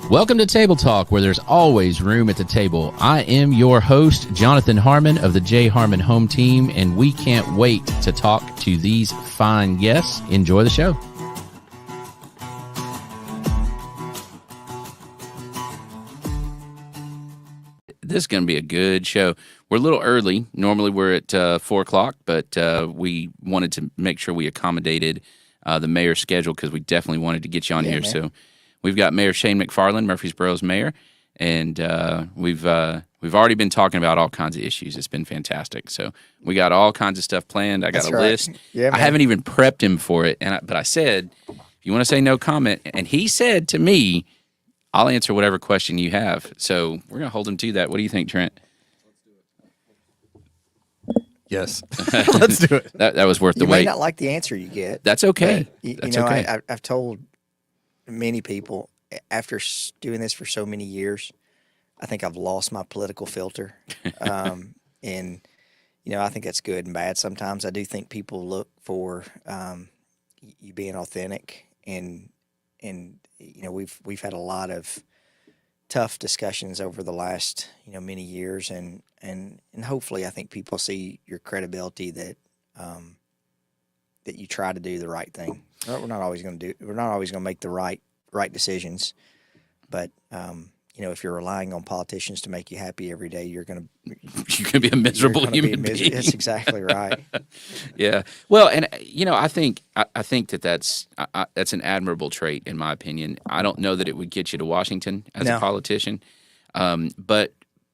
Welcome to Table Talk, where there's always room at the table. I am your host, Jonathan Harmon of the J. Harmon Home Team, and we can't wait to talk to these fine guests. Enjoy the show. This is going to be a good show. We're a little early. Normally we're at 4 o'clock, but we wanted to make sure we accommodated the mayor's schedule because we definitely wanted to get you on here. Man. So we've got Mayor Shane McFarland, Murfreesboro's mayor, and we've already been talking about all kinds of issues. It's been fantastic. So we got all kinds of stuff planned. I got That's a right. list. Yeah, I haven't even prepped him for it, but I said, if you want to say no comment, and he said to me, I'll answer whatever question you have. So we're going to hold him to that. What do you think, Trent? Yes. Let's do it. That was worth the wait. You may not like the answer you get. That's okay. That's okay. I've told many people, after doing this for so many years, I think I've lost my political filter. And, I think that's good and bad. Sometimes I do think people look for you being authentic and we've had a lot of tough discussions over the last many years, and hopefully I think people see your credibility that you try to do the right thing. We're not always going to make the right decisions, but if you're relying on politicians to make you happy every day, you're going to be a miserable human being. That's exactly right. Yeah. Well, and I think that's an admirable trait in my opinion. I don't know that it would get you to Washington as a politician, but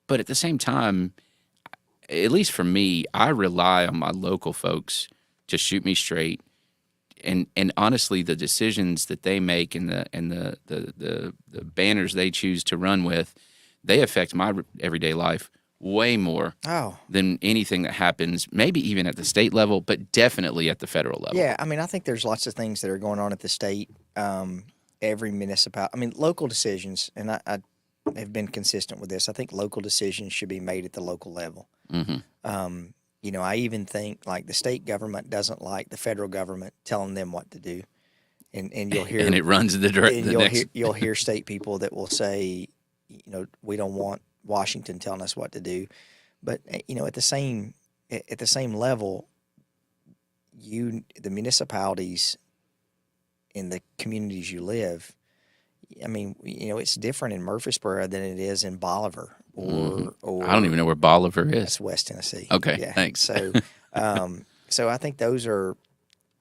at the same time, at least for me, I rely on my local folks to shoot me straight. And honestly, the decisions that they make and the banners they choose to run with, they affect my everyday life way more than anything that happens, maybe even at the state level, but definitely at the federal level. Yeah, I think there's lots of things that are going on at the state. Every municipality, local decisions, and I have been consistent with this. I think local decisions should be made at the local level. Mm-hmm. I even think like the state government doesn't like the federal government telling them what to do, and you'll hear and it runs the direction. You'll hear state people that will say, we don't want Washington telling us what to do, but at the same level, the municipalities in the communities you live. It's different in Murfreesboro than it is in Bolivar or I don't even know where Bolivar is. That's West Tennessee. Okay, yeah. Thanks. So, so I think those are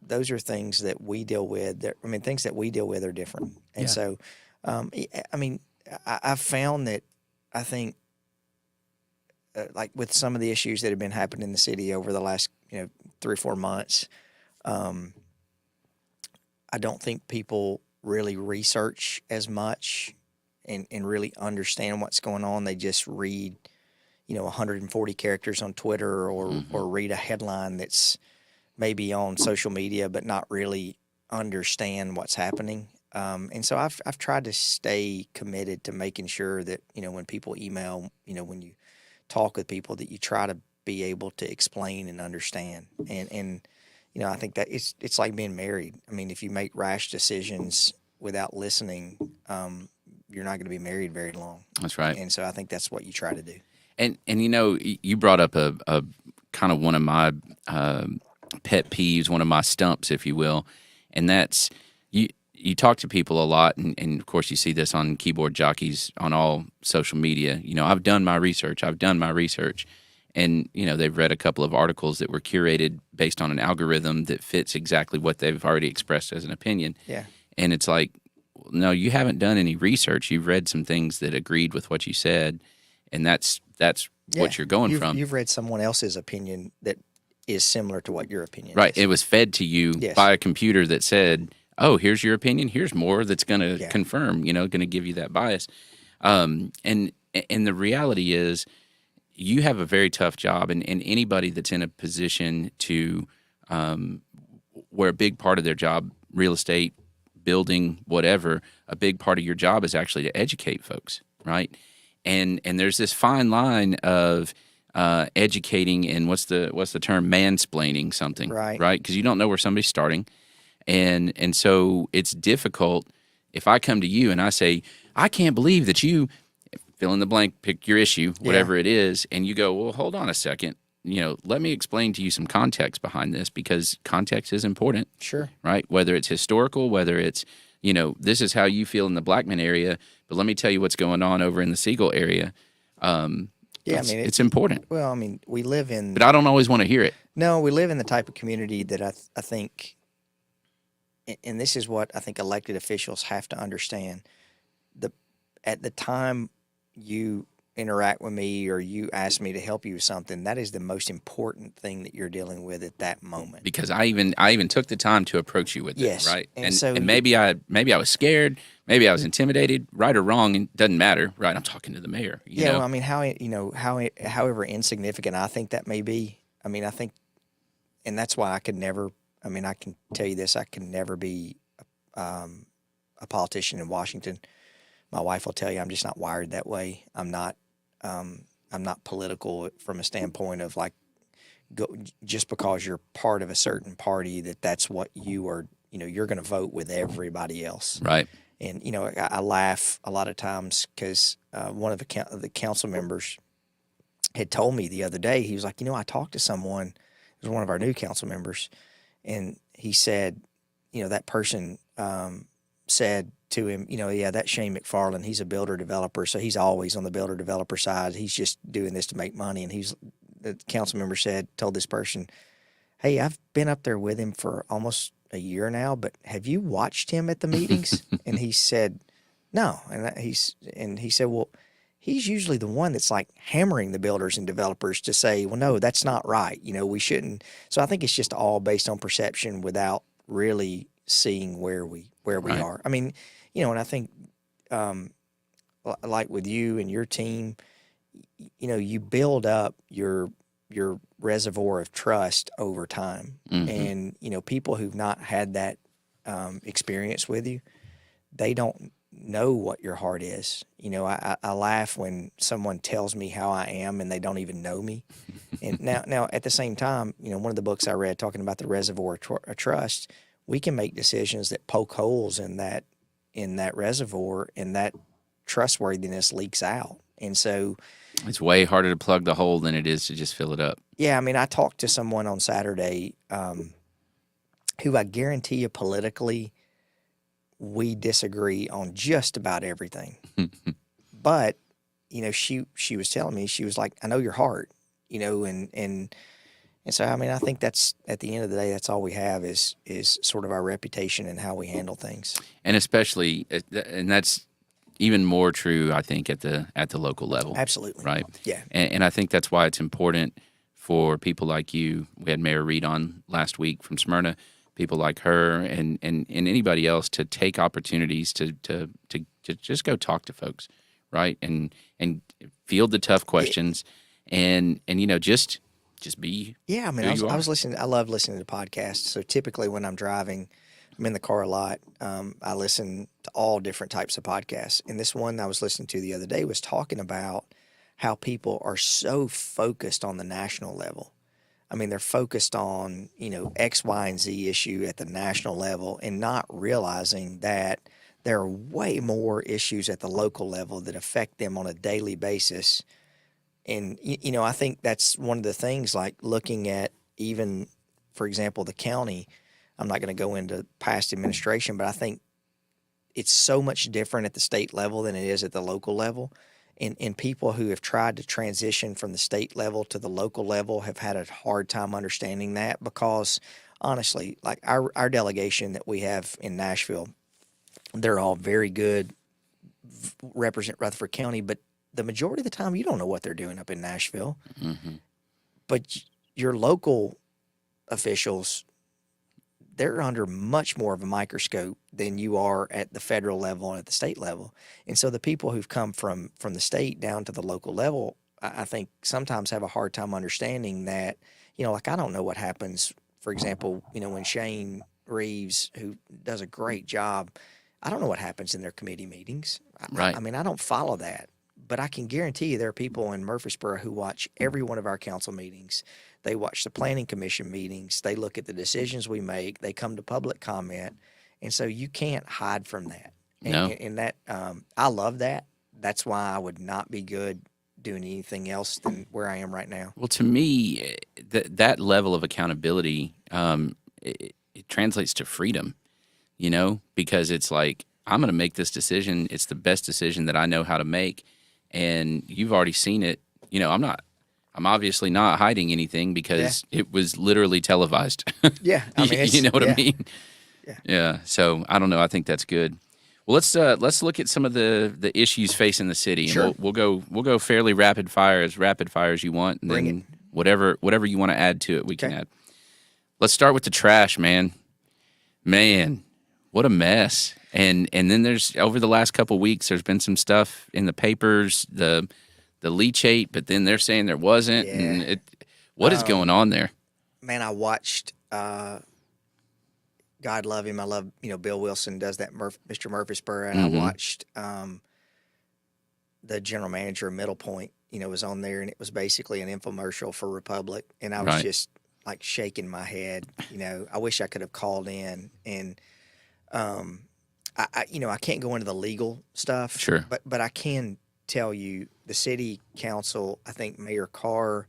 things that we deal with. Things that we deal with are different, and so, I've found that I think, like with some of the issues that have been happening in the city over the last 3 or 4 months, I don't think people really research as much and really understand what's going on. They just read, 140 characters on Twitter or read a headline that's maybe on social media, but not really understand what's happening. And so I've tried to stay committed to making sure that, when people email, when you talk with people, that you try to be able to explain and understand. And I think that it's like being married. If you make rash decisions without listening, you're not going to be married very long. That's right. And so I think that's what you try to do. And you brought up a kind of one of my pet peeves, one of my stumps, if you will, and that's you talk to people a lot, and of course you see this on keyboard jockeys on all social media. I've done my research. And, they've read a couple of articles that were curated based on an algorithm that fits exactly what they've already expressed as an opinion. Yeah. And it's like, no, you haven't done any research. You've read some things that agreed with what you said, and that's what you're going from. You've read someone else's opinion that is similar to what your opinion right. is. It was fed to you by a computer that said, oh, here's your opinion. Here's more that's going to confirm, going to give you that bias. And the reality is, you have a very tough job, and anybody that's in a position to where a big part of their job, real estate, building, whatever, a big part of your job is actually to educate folks, right? And there's this fine line of educating and what's the term, mansplaining something, right? Because you don't know where somebody's starting, and so it's difficult. If I come to you and I say, I can't believe that you fill in the blank, pick your issue, whatever it is, and you go, well, hold on a second. Let me explain to you some context behind this, because context is important. Sure. Right? Whether it's historical, whether it's, this is how you feel in the Blackman area, but let me tell you what's going on over in the Siegel area. It's important. Well, I mean, we live in... But I don't always want to hear it. No, we live in the type of community that I think, and this is what I think elected officials have to understand. At the time you interact with me or you ask me to help you with something, that is the most important thing that you're dealing with at that moment. Because I even took the time to approach you with yes. it, right? And maybe I was scared, maybe I was intimidated, right or wrong, it doesn't matter, right? I'm talking to the mayor. You know? Well, I mean, however insignificant I think that may be, I mean, I think, and that's why I can tell you this, I can never be a politician in Washington. My wife will tell you I'm just not wired that way. I'm not political from a standpoint of like, just because you're part of a certain party that's what you are. You're going to vote with everybody else, right? And I laugh a lot of times because one of the council members had told me the other day. He was like, I talked to someone. It was one of our new council members, and he said, that person said to him, that Shane McFarland, he's a builder developer, so he's always on the builder developer side. He's just doing this to make money. And the council member told this person, hey, I've been up there with him for almost a year now, but have you watched him at the meetings? And he said, no. And he said, well, he's usually the one that's like hammering the builders and developers to say, well, no, that's not right. We shouldn't. So I think it's just all based on perception without really seeing where we right. are. I mean, and I think, like with you and your team, you build up your reservoir of trust over time. Mm-hmm. And, people who've not had that experience with you, they don't know what your heart is. I laugh when someone tells me how I am and they don't even know me. And now at the same time, one of the books I read talking about the reservoir of trust, we can make decisions that poke holes in that reservoir, and that trustworthiness leaks out. And so it's way harder to plug the hole than it is to just fill it up. Yeah. I mean, I talked to someone on Saturday who I guarantee you politically we disagree on just about everything. But, she was telling me, she was like, I know your heart, and so, I mean, I think that's, at the end of the day, that's all we have is sort of our reputation and how we handle things. And especially, and that's even more true, I think, at the local level. Absolutely. Right? Yeah. And I think that's why it's important for people like you. We had Mayor Reed on last week from Smyrna, people like her and anybody else to take opportunities to just go talk to folks, right? And field the tough questions and just be. Yeah, I mean, I was listening. I love listening to podcasts. So typically when I'm driving, I'm in the car a lot. I listen to all different types of podcasts. And this one I was listening to the other day was talking about how people are so focused on the national level. I mean, they're focused on, X, Y, and Z issue at the national level and not realizing that there are way more issues at the local level that affect them on a daily basis. And, I think that's one of the things, like looking at even, for example, the county. I'm not going to go into past administration, but I think it's so much different at the state level than it is at the local level. And people who have tried to transition from the state level to the local level have had a hard time understanding that because, honestly, like our delegation that we have in Nashville, they're all very good, represent Rutherford County, but the majority of the time you don't know what they're doing up in Nashville. Mm-hmm. But your local officials, they're under much more of a microscope than you are at the federal level and at the state level. And so the people who've come from the state down to the local level, I think sometimes have a hard time understanding that, like I don't know what happens, for example, when Shane Reeves, who does a great job, I don't know what happens in their committee meetings. Right. I mean, I don't follow that. But I can guarantee you there are people in Murfreesboro who watch every one of our council meetings. They watch the planning commission meetings. They look at the decisions we make. They come to public comment. And so you can't hide from that. No. And that I love that. That's why I would not be good doing anything else than where I am right now. Well, to me, that level of accountability, it translates to freedom, because it's like, I'm going to make this decision. It's the best decision that I know how to make. And you've already seen it. I'm obviously not hiding anything because it was literally televised. Yeah. I mean, you know what I mean? Yeah. Yeah. So I don't know. I think that's good. Well, let's look at some of the issues facing the city, and Sure. we'll go fairly rapid fire as you want, and Bring then it. whatever you want to add to it, we can add. Let's start with the trash, man. Man, what a mess! And then there's, over the last couple weeks, there's been some stuff in the papers, the leachate, but then they're saying there wasn't. Yeah. And what is going on there? Man, I watched. God love him. I love, Bill Wilson does that, Mr. Murfreesboro, and I watched the general manager of Middle Point, was on there, and it was basically an infomercial for Republic, and I was just like shaking my head. I wish I could have called in, and I can't go into the legal stuff, Sure, but I can tell you the city council, I think Mayor Carr,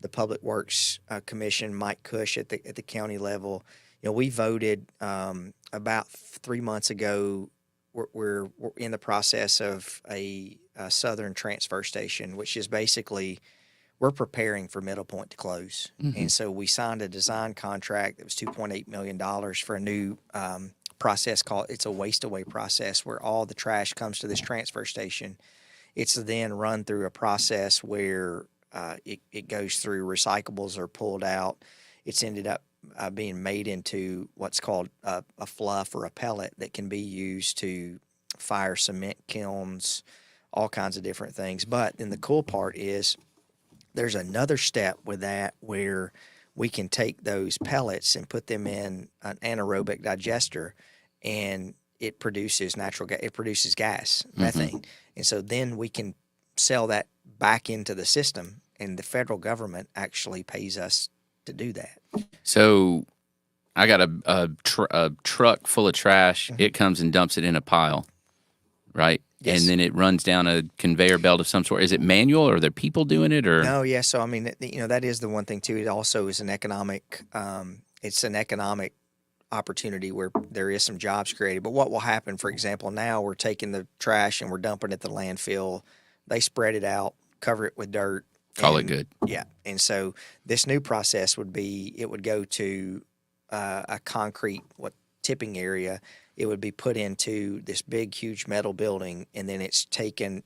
the Public Works Commission, Mike Cush at the county level. We voted about 3 months ago. We're in the process of a southern transfer station, which is basically, we're preparing for Middle Point to close. And so we signed a design contract that was $2.8 million for a new process it's a waste away process, where all the trash comes to this transfer station. It's then run through a process where it goes through, recyclables are pulled out. It's ended up being made into what's called a fluff or a pellet that can be used to fire cement kilns, all kinds of different things. But then the cool part is there's another step with that where we can take those pellets and put them in an anaerobic digester, and it produces natural gas. It produces gas, methane. And so then we can sell that back into the system, and the federal government actually pays us to do that. So I got a truck full of trash. It comes and dumps it in a pile, right? Yes. And then it runs down a conveyor belt of some sort. Is it manual, or are there people doing it? Or No, yeah. So I mean, that is the one thing too. It also is an economic. It's an economic opportunity where there is some jobs created. But what will happen, for example, now we're taking the trash and we're dumping it at the landfill. They spread it out, cover it with dirt. Call it good. Yeah. And so this new process would be, it would go to a concrete tipping area. It would be put into this big, huge metal building, and then it's taken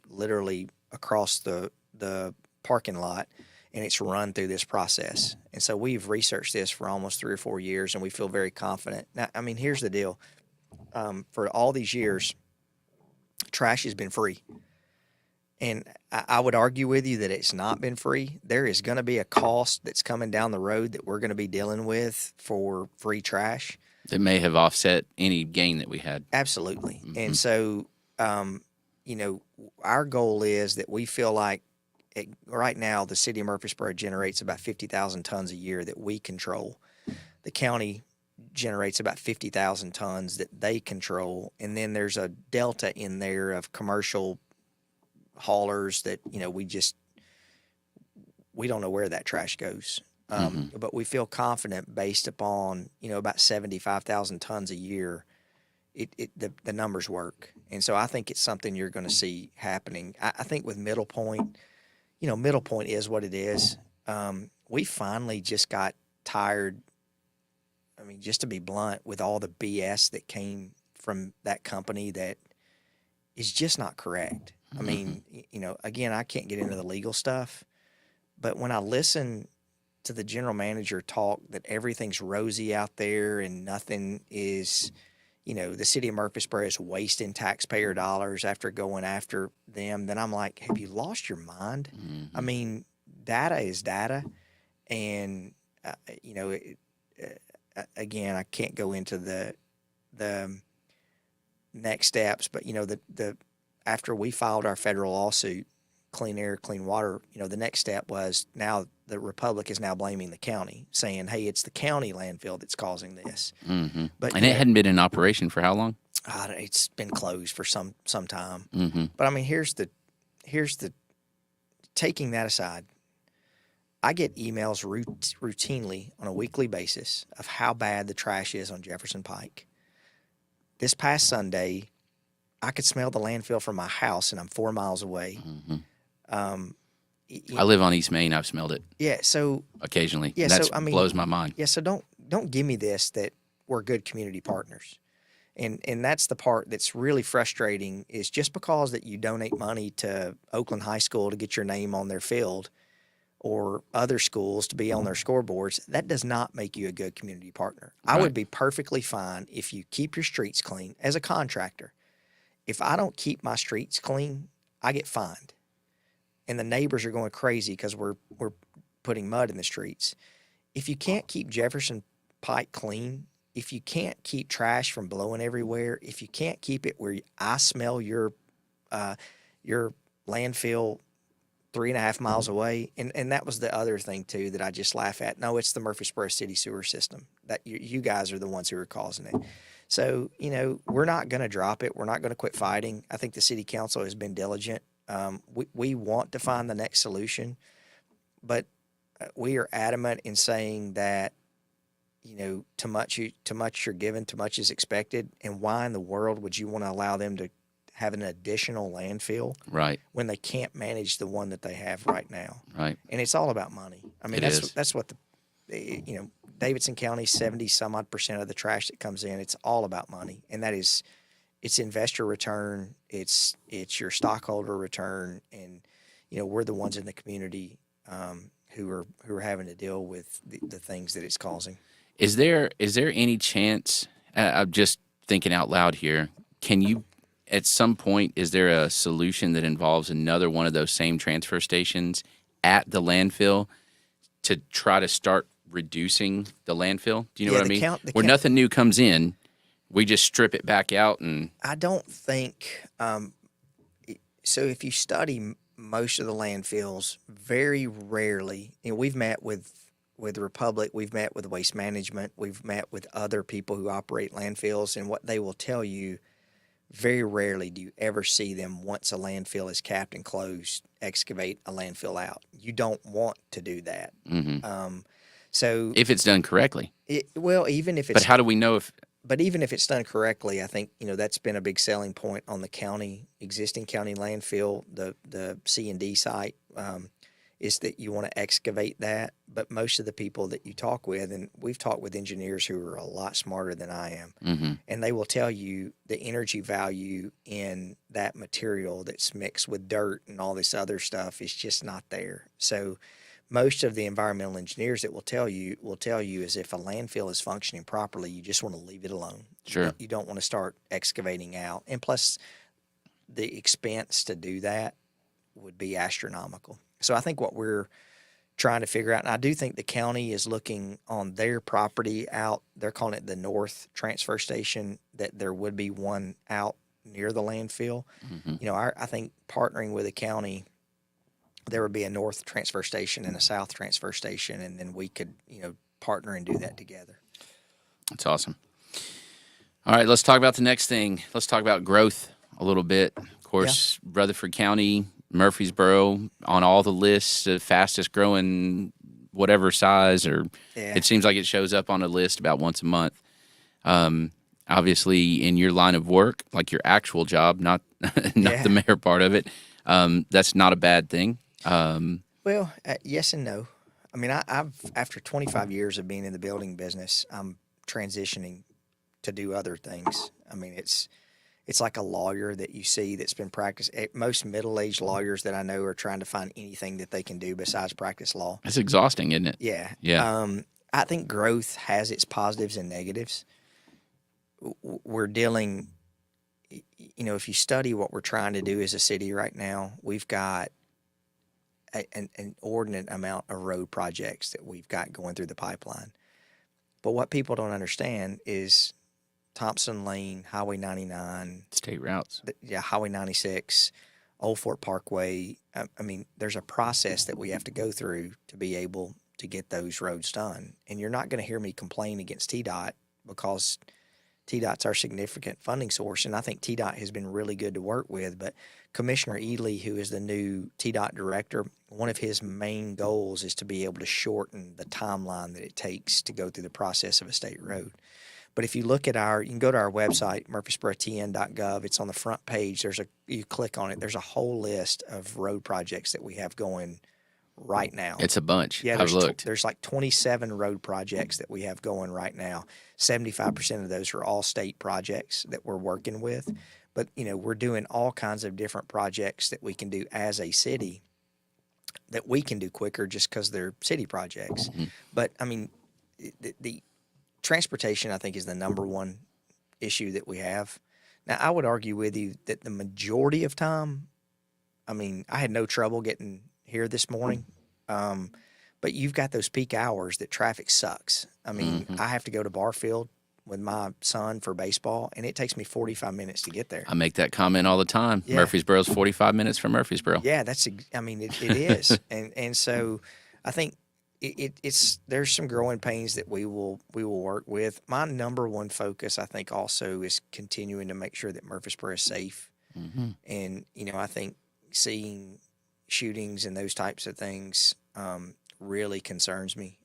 literally across the parking lot, and it's run through this process. And so we've researched this for almost 3 or 4 years, and we feel very confident. Now, I mean, here's the deal. For all these years, trash has been free. And I would argue with you that it's not been free. There is going to be a cost that's coming down the road that we're going to be dealing with for free trash. That may have offset any gain that we had. Absolutely. And so, our goal is that we feel like right now the city of Murfreesboro generates about 50,000 tons a year that we control. The county generates about 50,000 tons that they control. And then there's a delta in there of commercial haulers that, we don't know where that trash goes. But we feel confident based upon, about 75,000 tons a year, the numbers work. And so I think it's something you're going to see happening. I think with Middle Point, Middle Point is what it is. We finally just got tired, I mean, just to be blunt, with all the BS that came from that company that is just not correct. I mean, again, I can't get into the legal stuff, but when I listen to the general manager talk that everything's rosy out there and nothing is, the city of Murfreesboro is wasting taxpayer dollars after going after them, then I'm like, have you lost your mind? I mean, data is data. And, again, I can't go into the next steps, but, after we filed our federal lawsuit, Clean Air, Clean Water, the next step was now the Republic is now blaming the county, saying, hey, it's the county landfill that's causing this. But it hadn't been in operation for how long? It's been closed for some time. Mm-hmm. But I mean, here's the taking that aside, I get emails routinely on a weekly basis of how bad the trash is on Jefferson Pike. This past Sunday, I could smell the landfill from my house, and I'm 4 miles away. Mm-hmm. Um, I live on East Main. I've smelled it so occasionally. yeah, That so I mean, blows my mind. yeah, so don't give me this that we're good community partners. And that's the part that's really frustrating is just because that you donate money to Oakland High School to get your name on their field or other schools to be on their scoreboards, that does not make you a good community partner. I would be perfectly fine if you keep your streets clean as a contractor. If I don't keep my streets clean, I get fined. And the neighbors are going crazy because we're putting mud in the streets. If you can't keep Jefferson Pike clean, if you can't keep trash from blowing everywhere, if you can't keep it where I smell your landfill 3.5 miles away, and that was the other thing too that I just laugh at. No, it's the Murfreesboro City sewer system that you guys are the ones who are causing it. So we're not going to drop it. We're not going to quit fighting. I think the city council has been diligent. We want to find the next solution, but we are adamant in saying that too much you're given, too much is expected, and why in the world would you want to allow them to have an additional landfill when they can't manage the one that they have right now? Right. And it's all about money. I mean, that's what Davidson County, 70 some odd % of the trash that comes in, it's all about money, and that is it's investor return, it's your stockholder return, and we're the ones in the community who are having to deal with the things that it's causing. Is there any chance? I'm just thinking out loud here. Can you, at some point, is there a solution that involves another one of those same transfer stations at the landfill to try to start reducing the landfill? Do you know what I mean? Where nothing new comes in, we just strip it back out, and I don't think so. If you study most of the landfills, very rarely, we've met with Republic, we've met with Waste Management, we've met with other people who operate landfills, and what they will tell you, very rarely do you ever see them, once a landfill is capped and closed, excavate a landfill out. You don't want to do that. Mm-hmm. So if it's done correctly, even if it's, but how do we know if? But even if it's done correctly, I think that's been a big selling point on the existing county landfill, the C&D site, is that you want to excavate that. But most of the people that you talk with, and we've talked with engineers who are a lot smarter than I am, mm-hmm. and they will tell you the energy value in that material that's mixed with dirt and all this other stuff is just not there. So most of the environmental engineers that will tell you is if a landfill is functioning properly, you just want to leave it alone. Sure. You don't want to start excavating out. And plus, the expense to do that would be astronomical. So I think what we're trying to figure out, and I do think the county is looking on their property out, they're calling it the North Transfer Station, that there would be one out near the landfill. Mm-hmm. I think partnering with the county, there would be a North Transfer Station and a South Transfer Station, and then we could, partner and do that together. That's awesome. All right, let's talk about the next thing. Let's talk about growth a little bit. Of course, Rutherford County, Murfreesboro, on all the lists, the fastest growing whatever size, or it seems like it shows up on a list about once a month. Obviously, in your line of work, like your actual job, not the mayor part of it, that's not a bad thing. Well, yes and no. I mean, I've after 25 years of being in the building business, I'm transitioning to do other things. I mean, it's like a lawyer that you see that's been practicing. Most middle-aged lawyers that I know are trying to find anything that they can do besides practice law. It's exhausting, isn't it? Yeah. Yeah. I think growth has its positives and negatives. We're dealing, if you study what we're trying to do as a city right now, we've got an inordinate amount of road projects that we've got going through the pipeline. But what people don't understand is Thompson Lane, Highway 99, state routes. Highway 96, Old Fort Parkway. I mean, there's a process that we have to go through to be able to get those roads done. And you're not going to hear me complain against TDOT because TDOT's our significant funding source, and I think TDOT has been really good to work with. But Commissioner Ely, who is the new TDOT director, one of his main goals is to be able to shorten the timeline that it takes to go through the process of a state road. But if you look at you can go to our website, murfreesborotn.gov. It's on the front page. You click on it. There's a whole list of road projects that we have going right now. It's a bunch. Yeah, I've looked. There's like 27 road projects that we have going right now. 75% of those are all state projects that we're working with. But, we're doing all kinds of different projects that we can do as a city that we can do quicker just because they're city projects. Mm-hmm. But, the transportation, I think, is the number one issue that we have. Now, I would argue with you that the majority of time, I had no trouble getting here this morning. But you've got those peak hours that traffic sucks. I have to go to Barfield with my son for baseball, and it takes me 45 minutes to get there. I make that comment all the time. Yeah. Murfreesboro's 45 minutes from Murfreesboro. Yeah, it is. And so I think there's some growing pains that we will work with. My number one focus, I think, also is continuing to make sure that Murfreesboro is safe. Mm-hmm. And, I think seeing shootings and those types of things really concerns me.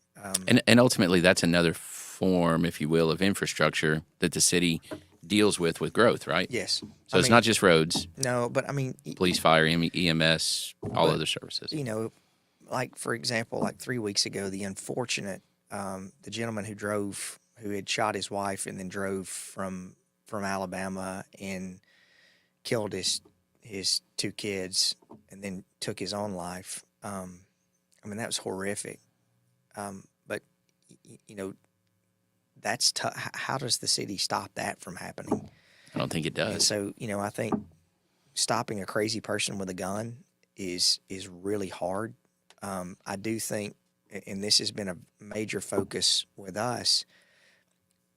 And ultimately, that's another form, if you will, of infrastructure that the city deals with growth, right? Yes. So it's not just roads. No, but police, fire, EMS, all other services. Like for example, like 3 weeks ago, the unfortunate, the gentleman who had shot his wife and then drove from Alabama and killed his two kids and then took his own life. That was horrific. But that's tough. How does the city stop that from happening? I don't think it does. And so, I think stopping a crazy person with a gun is really hard. I do think, and this has been a major focus with us,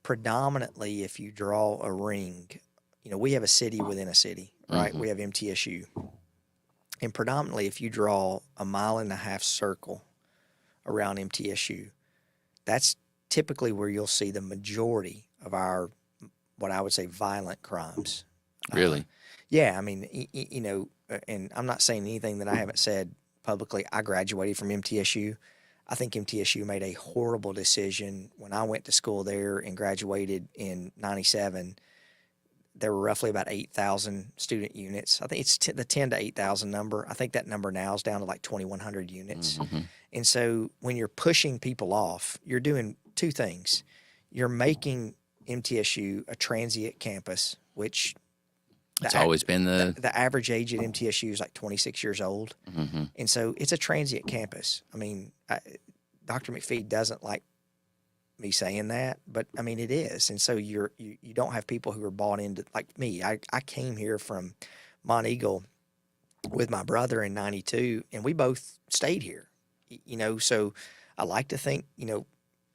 predominantly if you draw a ring, we have a city within a city, right? Mm-hmm. We have MTSU. And predominantly if you draw a 1.5 mile circle around MTSU, that's typically where you'll see the majority of our, what I would say, violent crimes. Really? Yeah. And I'm not saying anything that I haven't said publicly. I graduated from MTSU. I think MTSU made a horrible decision. When I went to school there and graduated in 97, there were roughly about 8,000 student units. I think it's the 10 to 8,000 number. I think that number now is down to like 2,100 units. Mm-hmm. And so when you're pushing people off, you're doing two things. You're making MTSU a transient campus, which it's always been the average age at MTSU is like 26 years old. Mm-hmm. And so it's a transient campus. Dr. McPhee doesn't like me saying that, but it is. And so you don't have people who are bought into, like me. I came here from Mont Eagle with my brother in 92, and we both stayed here, so I like to think,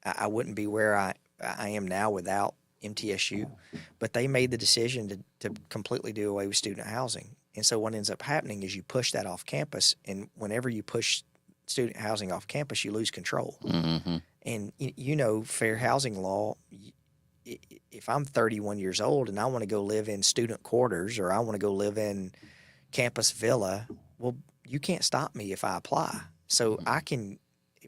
I wouldn't be where I am now without MTSU, but they made the decision to completely do away with student housing. And so what ends up happening is you push that off campus, and whenever you push student housing off campus, you lose control. Mm-hmm. And fair housing law, if I'm 31 years old and I want to go live in student quarters or I want to go live in campus villa, well, you can't stop me if I apply. So I can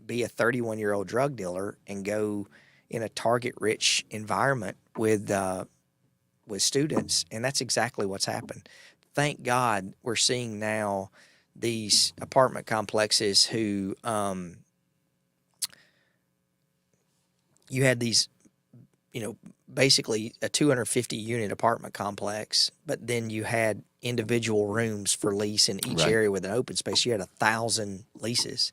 be a 31-year-old drug dealer and go in a target-rich environment with students, and that's exactly what's happened. Thank God we're seeing now these apartment complexes who you had these, basically a 250-unit apartment complex, but then you had individual rooms for lease in each area with an open space. You had 1,000 leases.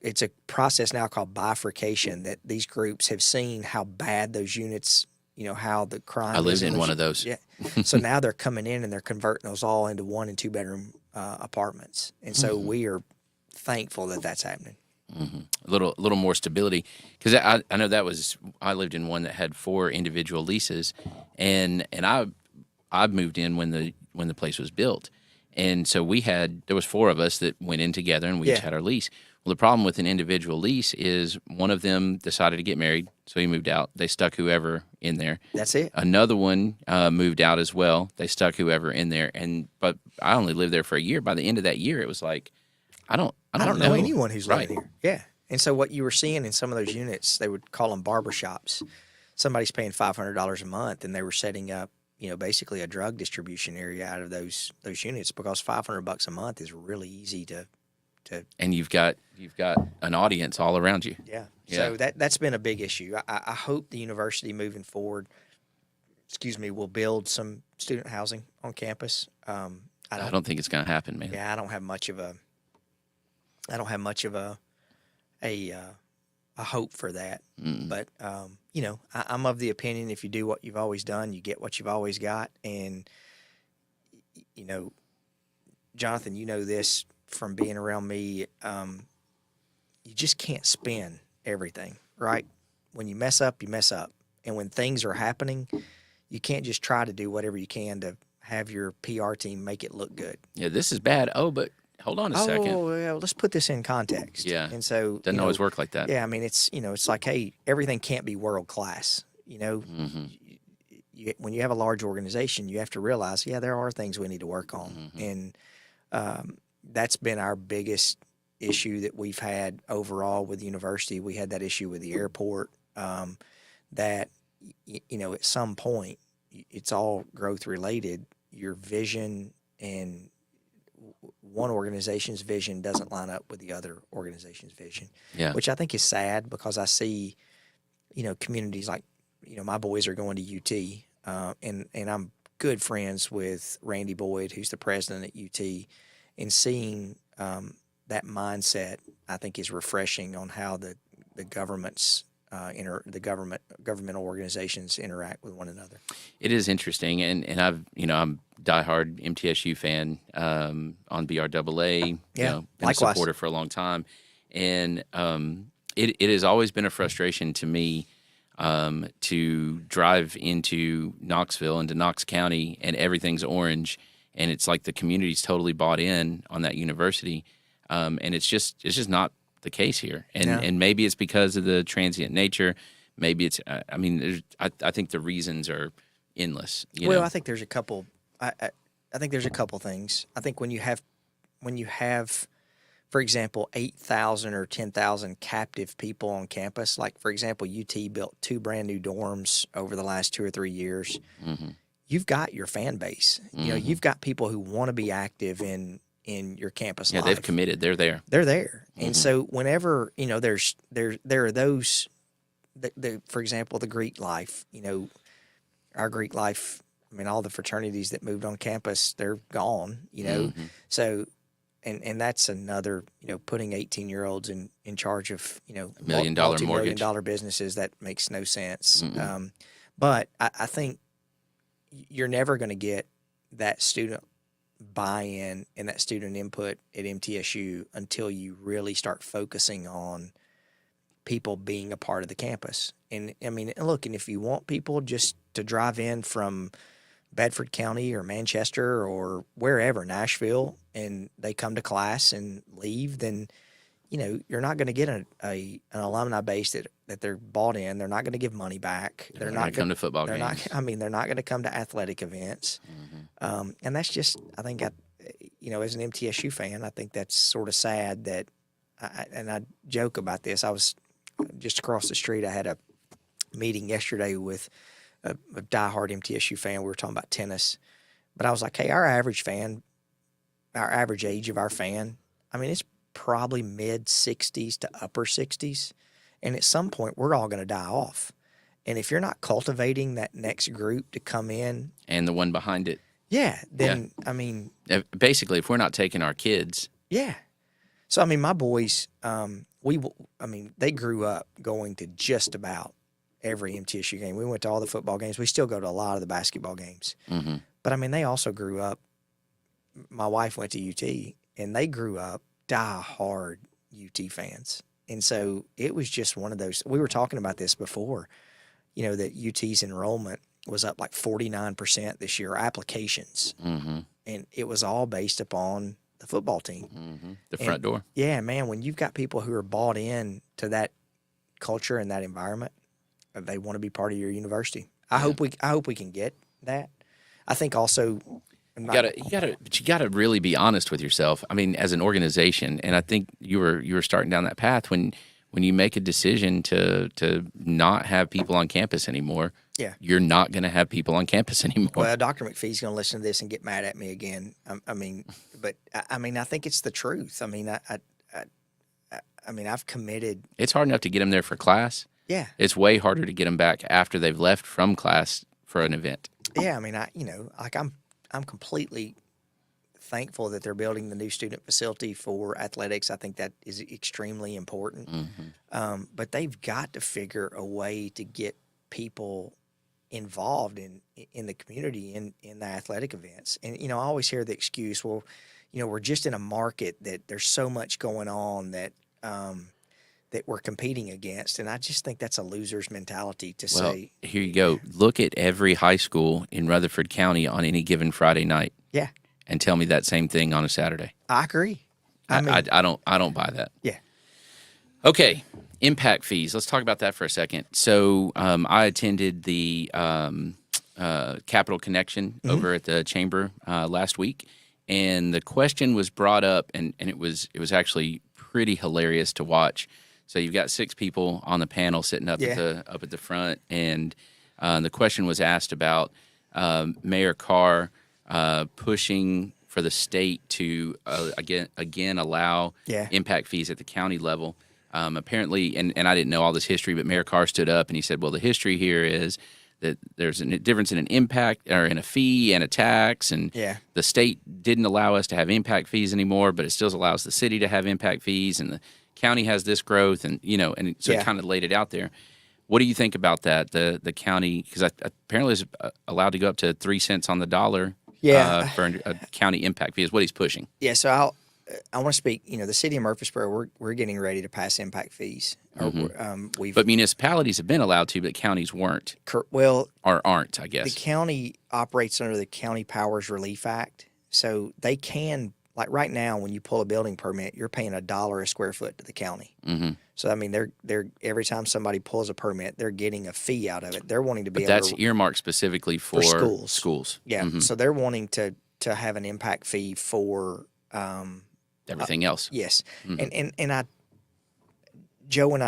It's a process now called bifurcation that these groups have seen how bad those units, how the crime. I lived in one of those. Yeah. So now they're coming in and they're converting those all into 1 and 2 bedroom apartments. And so we are thankful that that's happening. Mm-hmm. A little more stability, because I know I lived in one that had 4 individual leases, and I moved in when the place was built, And so there was 4 of us that went in together, and we each had our lease. Well, the problem with an individual lease is one of them decided to get married, so he moved out. They stuck whoever in there. That's it. Another one moved out as well. They stuck whoever in there, but I only lived there for a year. By the end of that year, it was like, I don't know anyone who's living here. Yeah. And so what you were seeing in some of those units, they would call them barbershops. Somebody's paying $500 a month, and they were setting up, basically a drug distribution area out of those units, because $500 a month is really easy to. And you've got an audience all around you. Yeah. So that's been a big issue. I hope the university moving forward, will build some student housing on campus. I don't think it's going to happen, man. Yeah, I don't have much of a hope for that. But I'm of the opinion, if you do what you've always done, you get what you've always got. And Jonathan, you know this from being around me, you just can't spin everything, right? When you mess up, you mess up. And when things are happening, you can't just try to do whatever you can to have your PR team make it look good. Yeah, this is bad. Oh, but hold on a second. Oh, yeah, let's put this in context. Yeah. And so doesn't always work like that. Yeah, I mean, it's like, hey, everything can't be world class. When you have a large organization, you have to realize, there are things we need to work on. And that's been our biggest issue that we've had overall with the university. We had that issue with the airport, that, at some point, it's all growth related. Your vision and one organization's vision doesn't line up with the other organization's vision, which I think is sad, because I see, communities like, my boys are going to UT, and I'm good friends with Randy Boyd, who's the president at UT, and seeing that mindset, I think, is refreshing on how the government's governmental organizations interact with one another. It is interesting, and I'm a diehard MTSU fan on BRAA. Been a supporter for a long time, and it has always been a frustration to me to drive into Knoxville, into Knox County, and everything's orange, and it's like the community's totally bought in on that university, and it's just not the case here, and maybe it's because of the transient nature. Maybe it's I think the reasons are endless. I think there's a couple. I think there's a couple things. I think when you have, for example, 8,000 or 10,000 captive people on campus, like, for example, UT built 2 brand new dorms over the last 2 or 3 years. You've got your fan base. You've got people who want to be active in your campus life. They've committed. They're there. They're there. And so whenever, there are those, for example, the Greek life, our Greek life, all the fraternities that moved on campus, they're gone, So, and that's another, putting 18-year-olds in charge of, $1 million mortgage, multi-million-dollar businesses, that makes no sense. But I think you're never going to get that student buy-in and that student input at MTSU until you really start focusing on people being a part of the campus. And look, and if you want people just to drive in from Bedford County or Manchester or wherever, Nashville, and they come to class and leave, then you're not going to get an alumni base that they're bought in. They're not going to give money back. They're not going to come to football games. They're not going to come to athletic events. And that's just, I think, as an MTSU fan, I think that's sort of sad that, I joke about this. I was just across the street. I had a meeting yesterday with a diehard MTSU fan. We were talking about tennis, but I was like, hey, our average age of our fan, it's probably mid 60s to upper 60s. And at some point, we're all going to die off. And if you're not cultivating that next group to come in, and the one behind it, then basically, if we're not taking our kids, So my boys, they grew up going to just about every MTSU game. We went to all the football games. We still go to a lot of the basketball games. But they also grew up. My wife went to UT, and they grew up die-hard UT fans. And so it was just one of those. We were talking about this before, that UT's enrollment was up like 49% this year, applications. and it was all based upon the football team. The front door. Yeah, man, when you've got people who are bought in to that culture and that environment, they want to be part of your university. I hope we can get that. I think also But you gotta really be honest with yourself. I mean, as an organization, and I think you were starting down that path when you make a decision to not have people on campus anymore. Yeah. You're not going to have people on campus anymore. Well, Dr. McPhee's going to listen to this and get mad at me again. I mean, I think it's the truth. I mean, I've committed. It's hard enough to get them there for class. Yeah. It's way harder to get them back after they've left from class for an event. Yeah. I mean, I'm completely thankful that they're building the new student facility for athletics. I think that is extremely important. Mm-hmm. But they've got to figure a way to get people involved in the community in the athletic events. And I always hear the excuse, well, we're just in a market that there's so much going on that that we're competing against, and I just think that's a loser's mentality to say. Here you go. Look at every high school in Rutherford County on any given Friday night. Yeah. And tell me that same thing on a Saturday. I agree. I don't buy that. Yeah. Okay, impact fees. Let's talk about that for a second. So I attended the Capital Connection over at the Chamber last week, and the question was brought up, and it was actually pretty hilarious to watch. So you've got 6 people on the panel sitting up at the front, and the question was asked about Mayor Carr pushing for the state to again allow impact fees at the county level. Apparently, and I didn't know all this history, but Mayor Carr stood up and he said, well, the history here is that there's a difference in an impact or in a fee and a tax, and the state didn't allow us to have impact fees anymore, but it still allows the city to have impact fees, and the county has this growth, and and so it kind of laid it out there. What do you think about that? The county, because apparently is allowed to go up to 3 cents on the dollar for a county impact fee is what he's pushing. Yeah, so I want to speak. The city of Murfreesboro, we're getting ready to pass impact fees. But municipalities have been allowed to, but counties weren't. Well, or aren't, I guess. The county operates under the County Powers Relief Act, so they can, like right now, when you pull a building permit, you're paying $1 a square foot to the county. Mm-hmm. So I mean, they're every time somebody pulls a permit, they're getting a fee out of it. They're wanting to be. But that's earmarked specifically for schools. Schools. Yeah. Mm-hmm. So they're wanting to have an impact fee for. Everything else. Yes. Mm-hmm. And Joe and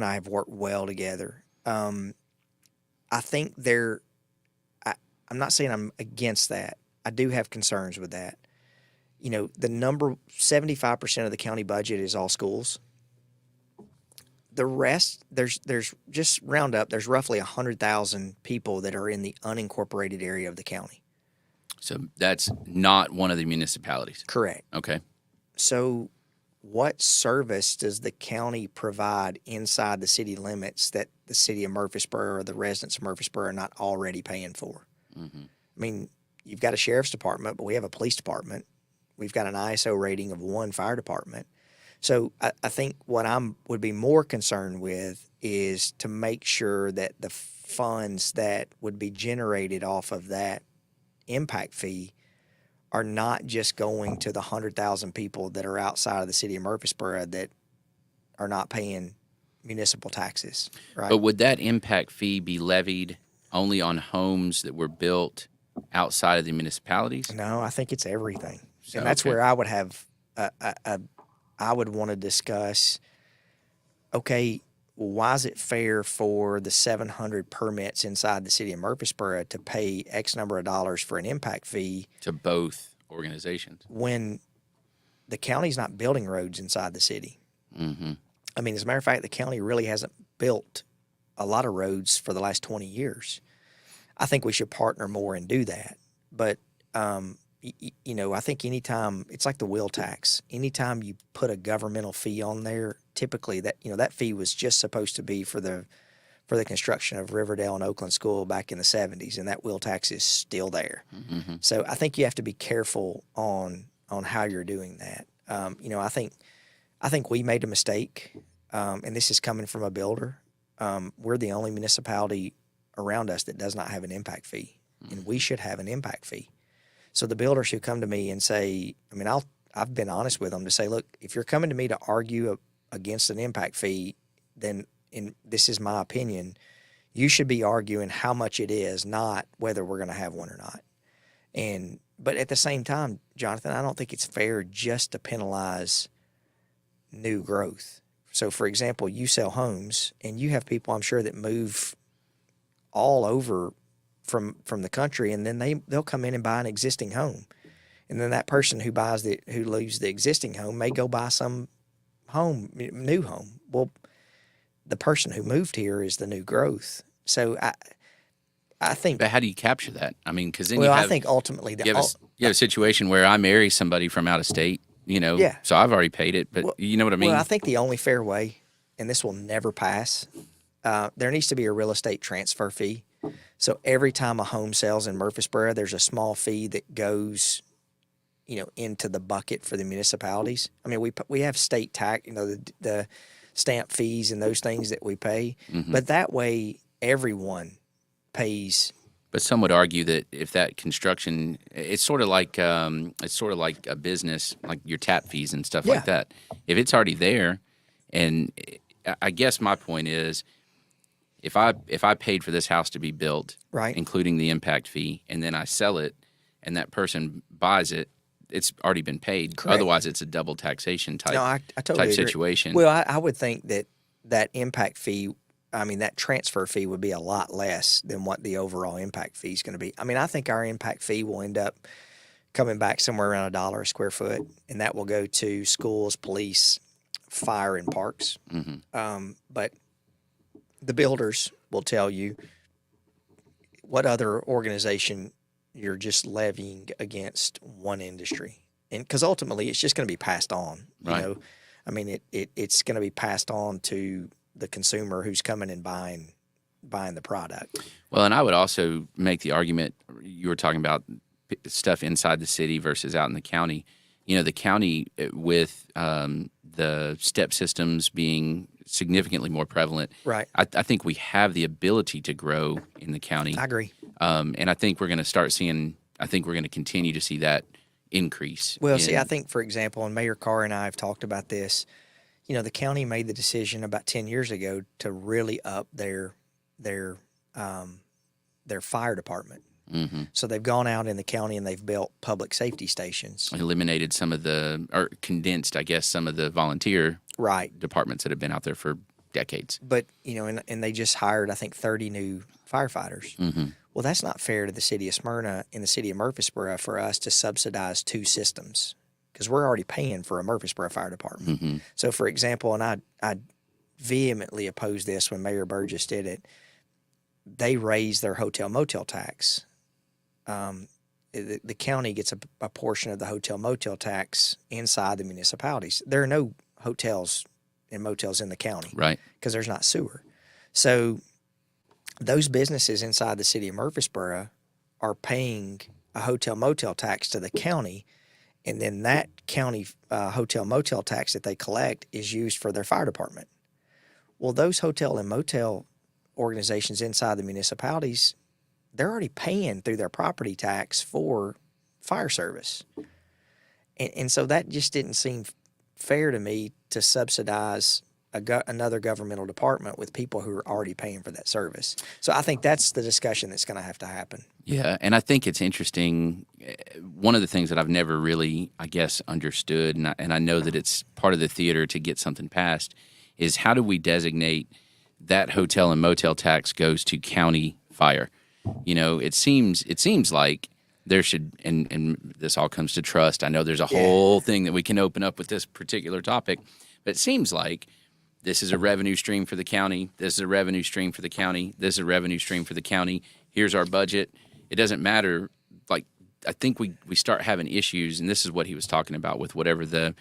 I have worked well together. I think I'm not saying I'm against that. I do have concerns with that. The number 75% of the county budget is all schools. The rest, there's just round up, there's roughly 100,000 people that are in the unincorporated area of the county. So that's not one of the municipalities. Correct. Okay. So what service does the county provide inside the city limits that the city of Murfreesboro or the residents of Murfreesboro are not already paying for? Mm-hmm. I mean, you've got a sheriff's department, but we have a police department. We've got an ISO rating of 1 fire department. So I think what would be more concerned with is to make sure that the funds that would be generated off of that impact fee are not just going to the 100,000 people that are outside of the city of Murfreesboro that are not paying municipal taxes, right? But would that impact fee be levied only on homes that were built outside of the municipalities? No, I think it's everything. And that's where I would have I would want to discuss, okay, well, why is it fair for the 700 permits inside the city of Murfreesboro to pay X number of dollars for an impact fee to both organizations when the county's not building roads inside the city? Mm-hmm. I mean, as a matter of fact, the county really hasn't built a lot of roads for the last 20 years. I think we should partner more and do that. But, I think anytime, it's like the wheel tax. Anytime you put a governmental fee on there, typically that fee was just supposed to be for the construction of Riverdale and Oakland School back in the 70s, and that wheel tax is still there. Mm-hmm. So I think you have to be careful on how you're doing that. I think we made a mistake, and this is coming from a builder. We're the only municipality around us that does not have an impact fee. and we should have an impact fee. So the builders who come to me and say, I've been honest with them to say, look, if you're coming to me to argue against an impact fee, then, and this is my opinion, you should be arguing how much it is, not whether we're going to have one or not. But at the same time, Jonathan, I don't think it's fair just to penalize new growth. So, for example, you sell homes, and you have people, I'm sure, that move all over from the country, and then they'll come in and buy an existing home, and then that person who leaves the existing home may go buy some new home. Well, the person who moved here is the new growth. So I think. But how do you capture that? I mean, because then I think ultimately you have a situation where I marry somebody from out of state, Yeah. So I've already paid it, but you know what I mean? Well, I think the only fair way, and this will never pass, there needs to be a real estate transfer fee. So every time a home sells in Murfreesboro, there's a small fee that goes, into the bucket for the municipalities. I mean, we have state tax, the stamp fees and those things that we pay, but that way everyone pays. But some would argue that if that construction, it's sort of like a business, like your tap fees and stuff like that. If it's already there, and I guess my point is, if I paid for this house to be built, right, including the impact fee, and then I sell it, and that person buys it, it's already been paid. Correct. Otherwise, it's a double taxation type I totally agree. situation. Well, I would think that impact fee, that transfer fee would be a lot less than what the overall impact fee is going to be. I think our impact fee will end up coming back somewhere around $1 a square foot, and that will go to schools, police, fire, and parks. But the builders will tell you what other organization you're just levying against one industry. And because ultimately it's just going to be passed on, right. It's going to be passed on to the consumer who's coming and buying the product. Well, and I would also make the argument, you were talking about stuff inside the city versus out in the county. The county with the step systems being significantly more prevalent. Right. I think we have the ability to grow in the county. I agree. And I think we're going to start seeing, I think we're going to continue to see that increase. Well, I think, for example, and Mayor Carr and I have talked about this, the county made the decision about 10 years ago to really up their fire department. So they've gone out in the county and they've built public safety stations. Eliminated or condensed, I guess, some of the volunteer departments that have been out there for decades. But, and they just hired, I think, 30 new firefighters. Well, that's not fair to the city of Smyrna and the city of Murfreesboro for us to subsidize two systems, because we're already paying for a Murfreesboro fire department. So, for example, and I vehemently opposed this when Mayor Burgess did it, they raised their hotel motel tax. The county gets a portion of the hotel motel tax inside the municipalities. There are no hotels and motels in the county, right? Because there's not sewer. So those businesses inside the city of Murfreesboro are paying a hotel motel tax to the county, and then that county hotel motel tax that they collect is used for their fire department. Well, those hotel and motel organizations inside the municipalities, they're already paying through their property tax for fire service. And so that just didn't seem fair to me to subsidize another governmental department with people who are already paying for that service. So I think that's the discussion that's going to have to happen. Yeah, and I think it's interesting. One of the things that I've never really, I guess, understood, and I know that it's part of the theater to get something passed, is how do we designate that hotel and motel tax goes to county fire? It seems like there should, and this all comes to trust. I know there's a whole thing that we can open up with this particular topic, but it seems like this is a revenue stream for the county. This is a revenue stream for the county. This is a revenue stream for the county. Here's our budget. It doesn't matter. Like, I think we start having issues, and this is what he was talking about with whatever the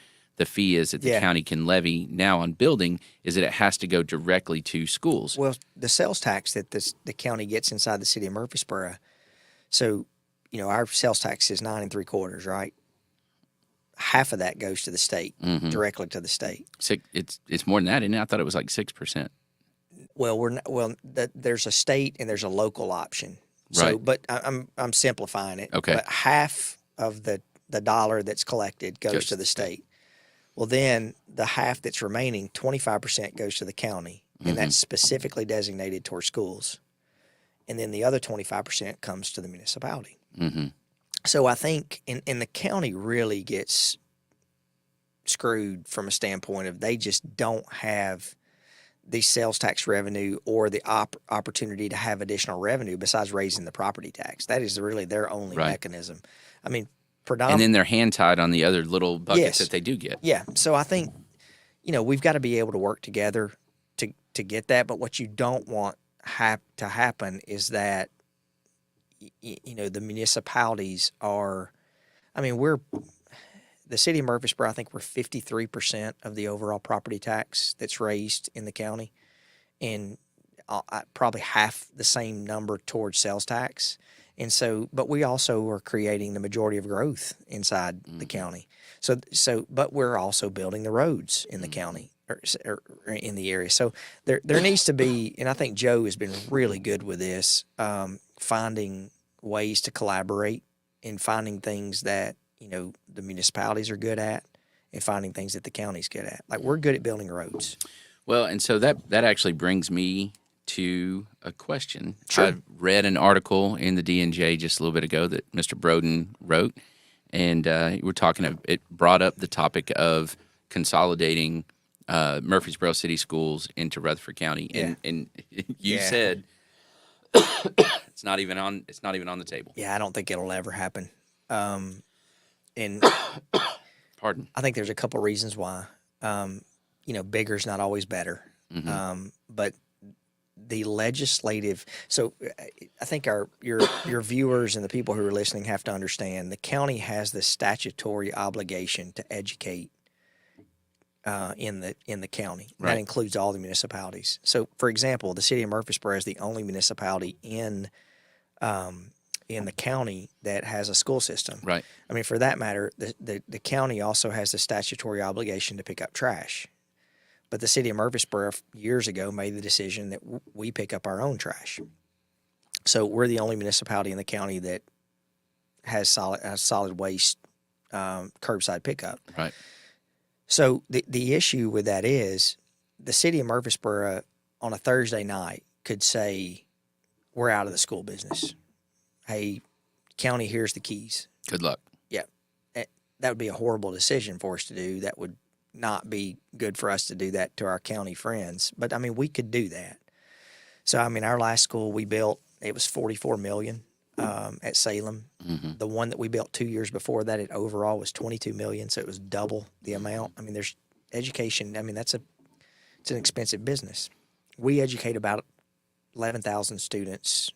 fee is that the county can levy now on building, is that it has to go directly to schools. Well, the sales tax that the county gets inside the city of Murfreesboro, so, our sales tax is 9 3/4, right? Half of that goes to the state, directly to the state. It's more than that, isn't it? I thought it was like 6%. Well, there's a state and there's a local option. So, Right. but I'm simplifying it. Okay. But half of the dollar that's collected goes to the state. Well, then the half that's remaining, 25% goes to the county, and that's specifically designated towards schools. And then the other 25% comes to the municipality. Mm-hmm. So I think, and the county really gets screwed from a standpoint of they just don't have the sales tax revenue or the opportunity to have additional revenue besides raising the property tax. That is really their only mechanism. I mean, And then they're hand tied on the other little buckets that they do get. Yeah. So I think, we've got to be able to work together to get that. But what you don't want to happen is that, the municipalities are, the city of Murfreesboro, I think we're 53% of the overall property tax that's raised in the county, and probably half the same number towards sales tax. And so, but we also are creating the majority of growth inside the county. But we're also building the roads in the county or in the area. So there needs to be, and I think Joe has been really good with this, finding ways to collaborate and finding things that, the municipalities are good at and finding things that the county's good at. Like, we're good at building roads. Well, and so that actually brings me to a question. Sure. I read an article in the DNJ just a little bit ago that Mr. Broden wrote, and it brought up the topic of consolidating Murfreesboro City Schools into Rutherford County, and you said it's not even on the table. Yeah, I don't think it'll ever happen. And Pardon. I think there's a couple reasons why. Bigger's not always better. But the legislative. So I think your viewers and the people who are listening have to understand the county has the statutory obligation to educate in the county. Right. That includes all the municipalities. So, for example, the city of Murfreesboro is the only municipality in the county that has a school system. Right. I mean, for that matter, the county also has the statutory obligation to pick up trash. But the city of Murfreesboro years ago made the decision that we pick up our own trash. So we're the only municipality in the county that has solid waste curbside pickup. Right. So the issue with that is the city of Murfreesboro on a Thursday night could say, we're out of the school business. Hey, county, here's the keys. Good luck. Yeah. That would be a horrible decision for us to do. That would not be good for us to do that to our county friends. But, we could do that. So, our last school we built, it was $44 million at Salem. Mm-hmm. The one that we built 2 years before that at overall was $22 million, so it was double the amount. There's education. It's an expensive business. We educate about 11,000 students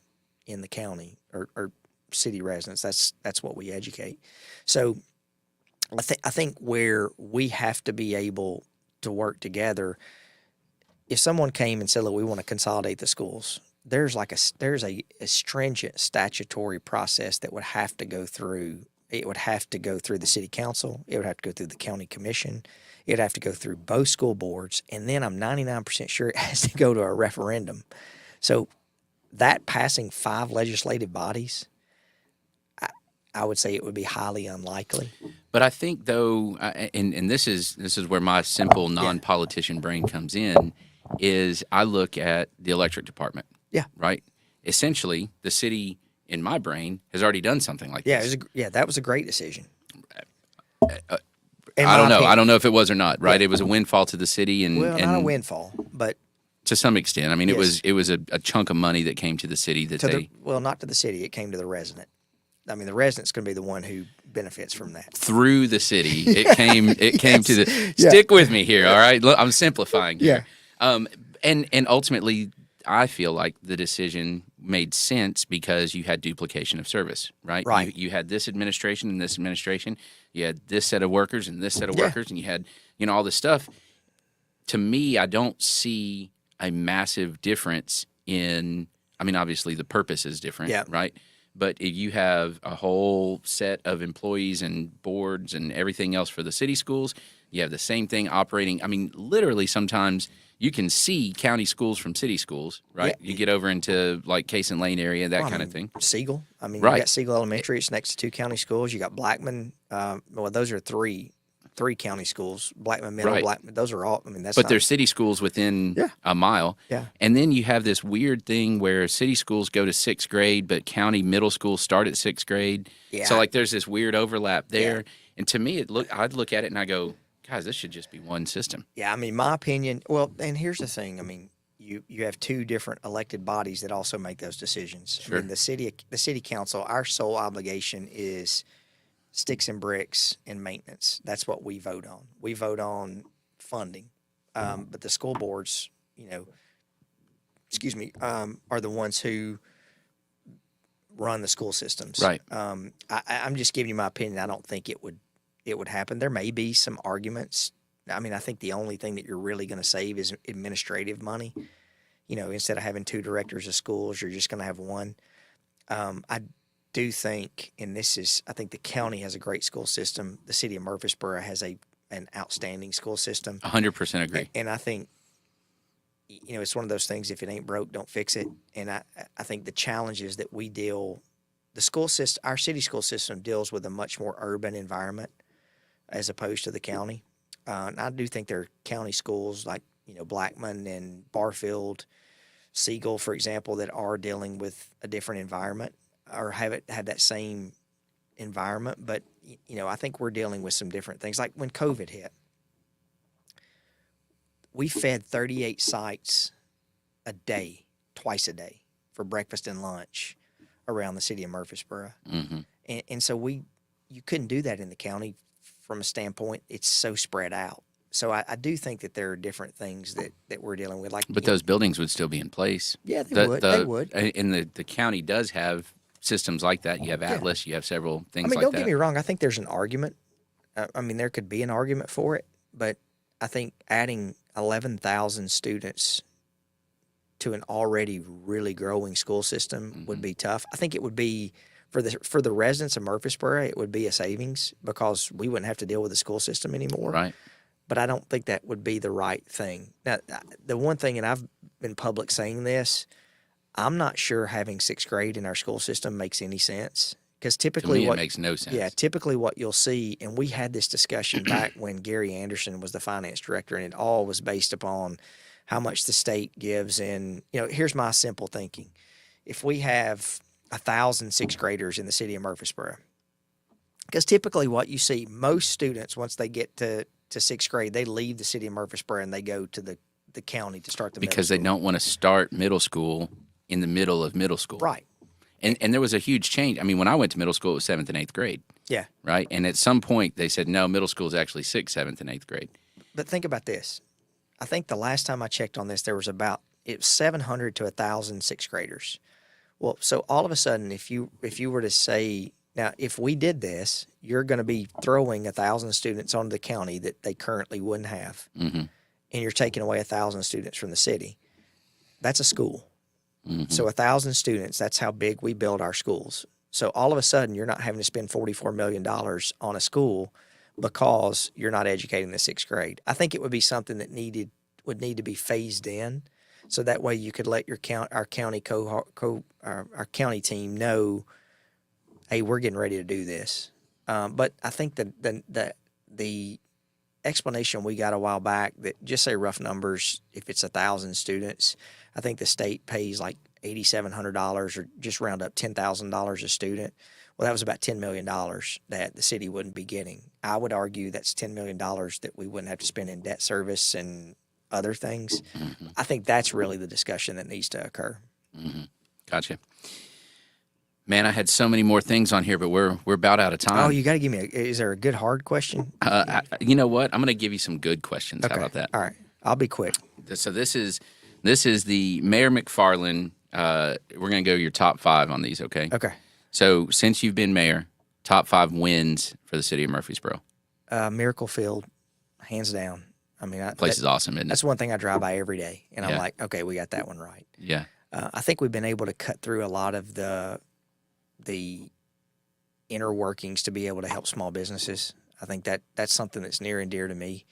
in the county or city residents. That's what we educate. So I think where we have to be able to work together, if someone came and said, look, we want to consolidate the schools, there's a stringent statutory process that would have to go through. It would have to go through the city council. It would have to go through the county commission. It would have to go through both school boards. And then I'm 99% sure it has to go to a referendum. So that passing 5 legislative bodies, I would say it would be highly unlikely. But I think, though, and this is where my simple non-politician brain comes in, is I look at the electric department. Yeah. Right? Essentially, the city, in my brain, has already done something like this. That was a great decision. I don't know. I don't know if it was or not, right? Yeah. It was a windfall to the city. Not a windfall, but... To some extent. Yes. It was a chunk of money that came to the city not to the city. It came to the resident. The resident's going to be the one who benefits from that. Through the city. It came to the... Stick with me here, all right? Look, I'm simplifying here. Yeah. And ultimately, I feel like the decision made sense because you had duplication of service, right? Right. You had this administration and this administration. You had this set of workers and this set of workers, and you had, all this stuff. To me, I don't see a massive difference in, obviously the purpose is different, right? But if you have a whole set of employees and boards and everything else for the city schools, you have the same thing operating. Literally sometimes you can see county schools from city schools, right? Yeah. You get over into like Case and Lane area, that Well, kind of thing. Siegel. I mean, Right. you got Siegel Elementary. It's next to 2 county schools. You got Blackman. Well, those are three county schools. Blackman Middle, Right. Blackman. Those are all. I mean, that's. But not, there's city schools within Yeah. a mile. Yeah. And then you have this weird thing where city schools go to sixth grade, but county middle schools start at sixth grade. Yeah. So like there's this weird overlap there. And to me, I'd look at it and I go, guys, this should just be one system. Yeah, I mean, my opinion. Well, and here's the thing. I mean, you have 2 different elected bodies that also make those decisions. Sure. I mean, the city council. Our sole obligation is sticks and bricks and maintenance. That's what we vote on. We vote on funding, but the school boards, are the ones who run the school systems. Right. I'm just giving you my opinion. I don't think it would happen. There may be some arguments. I mean, I think the only thing that you're really going to save is administrative money. Instead of having 2 directors of schools, you're just going to have one. I do think, and I think the county has a great school system. The city of Murfreesboro has an outstanding school system. 100% agree. And I think, it's one of those things, if it ain't broke, don't fix it. And I think the challenges that our city school system deals with a much more urban environment as opposed to the county. And I do think there are county schools like, Blackman and Barfield, Siegel, for example, that are dealing with a different environment or have that same environment. But, I think we're dealing with some different things. Like when COVID hit, we fed 38 sites a day, twice a day, for breakfast and lunch around the city of Murfreesboro. Mm-hmm. And so you couldn't do that in the county from a standpoint. It's so spread out. So I do think that there are different things that we're dealing with. But those buildings would still be in place. Yeah, they would. They would. And the county does have systems like that. You have Atlas. You have several things like that. Don't get me wrong. I think there's an argument. There could be an argument for it. But I think adding 11,000 students to an already really growing school system would be tough. I think it would be, for the residents of Murfreesboro, it would be a savings because we wouldn't have to deal with the school system anymore. Right. But I don't think that would be the right thing. Now, the one thing, and I've been public saying this, I'm not sure having 6th grade in our school system makes any sense. Because typically it makes no sense. Yeah, typically what you'll see, and we had this discussion back when Gary Anderson was the finance director, and it all was based upon how much the state gives. And, here's my simple thinking. If we have 1,000 6th graders in the city of Murfreesboro, because typically what you see, most students, once they get to 6th grade, they leave the city of Murfreesboro and they go to the county to start the middle because school. they don't want to start middle school in the middle of middle school. Right. And there was a huge change. I mean, when I went to middle school, it was 7th and 8th grade. Yeah. Right? And at some point, they said, no, middle school is actually 6th, 7th, and 8th grade. But think about this. I think the last time I checked on this, there was about 700 to 1,000 6th graders. Well, so all of a sudden, if you were to say, now, if we did this, you're going to be throwing 1,000 students onto the county that they currently wouldn't have. Mm-hmm. And you're taking away 1,000 students from the city. That's a school. Mm-hmm. So 1,000 students, that's how big we build our schools. So all of a sudden, you're not having to spend $44 million on a school because you're not educating the 6th grade. I think it would be something that would need to be phased in, so that way you could let our county team know, hey, we're getting ready to do this. But I think that the explanation we got a while back, that just say rough numbers, if it's 1,000 students, I think the state pays like $8,700 or just round up $10,000 a student. Well, that was about $10 million that the city wouldn't be getting. I would argue that's $10 million that we wouldn't have to spend in debt service and other things. Mm-hmm. I think that's really the discussion that needs to occur. Mm-hmm. Gotcha. Man, I had so many more things on here, but we're about out of time. Oh, you got to give me is there a good hard question? You know what? I'm going to give you some good questions. Okay. How about that? All right. I'll be quick. So this is the Mayor McFarland. We're going to go your top 5 on these, okay? Okay. So since you've been mayor, top 5 wins for the city of Murfreesboro. Miracle Field, hands down. I mean, place is awesome, isn't it? That's one thing I drive by every day, and I'm like, okay, we got that one right. Yeah. I think we've been able to cut through a lot of the inner workings to be able to help small businesses. I think that's something that's near and dear to me.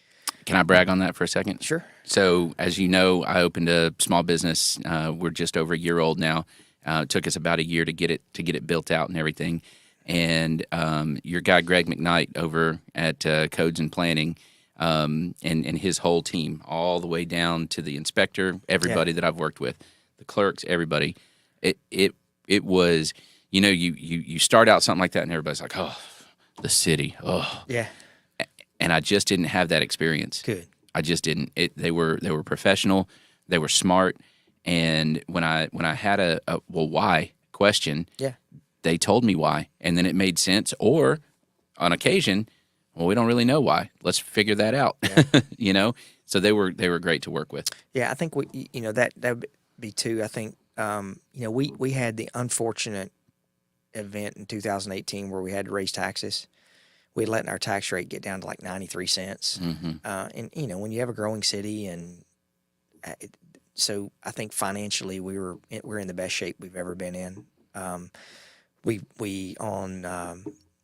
Can I brag on that for a second? Sure. So, as you know, I opened a small business. We're just over a year old now. It took us about a year to get it built out and everything. And your guy Greg McKnight over at Codes and Planning, and his whole team, all the way down to the inspector, everybody that I've worked with, the clerks, everybody. It was, you start out something like that, and everybody's like, oh, the city, oh, Yeah. And I just didn't have that experience. Good. I just didn't. They were professional, they were smart, and when I had a well, why question, they told me why, and then it made sense. Or on occasion, well, we don't really know why. Let's figure that out. Yeah. So they were great to work with. Yeah, I think that would be too. I think we had the unfortunate event in 2018 where we had to raise taxes. We had let our tax rate get down to like 93 cents. Mm-hmm. And when you have a growing city, and so I think financially we're in the best shape we've ever been in.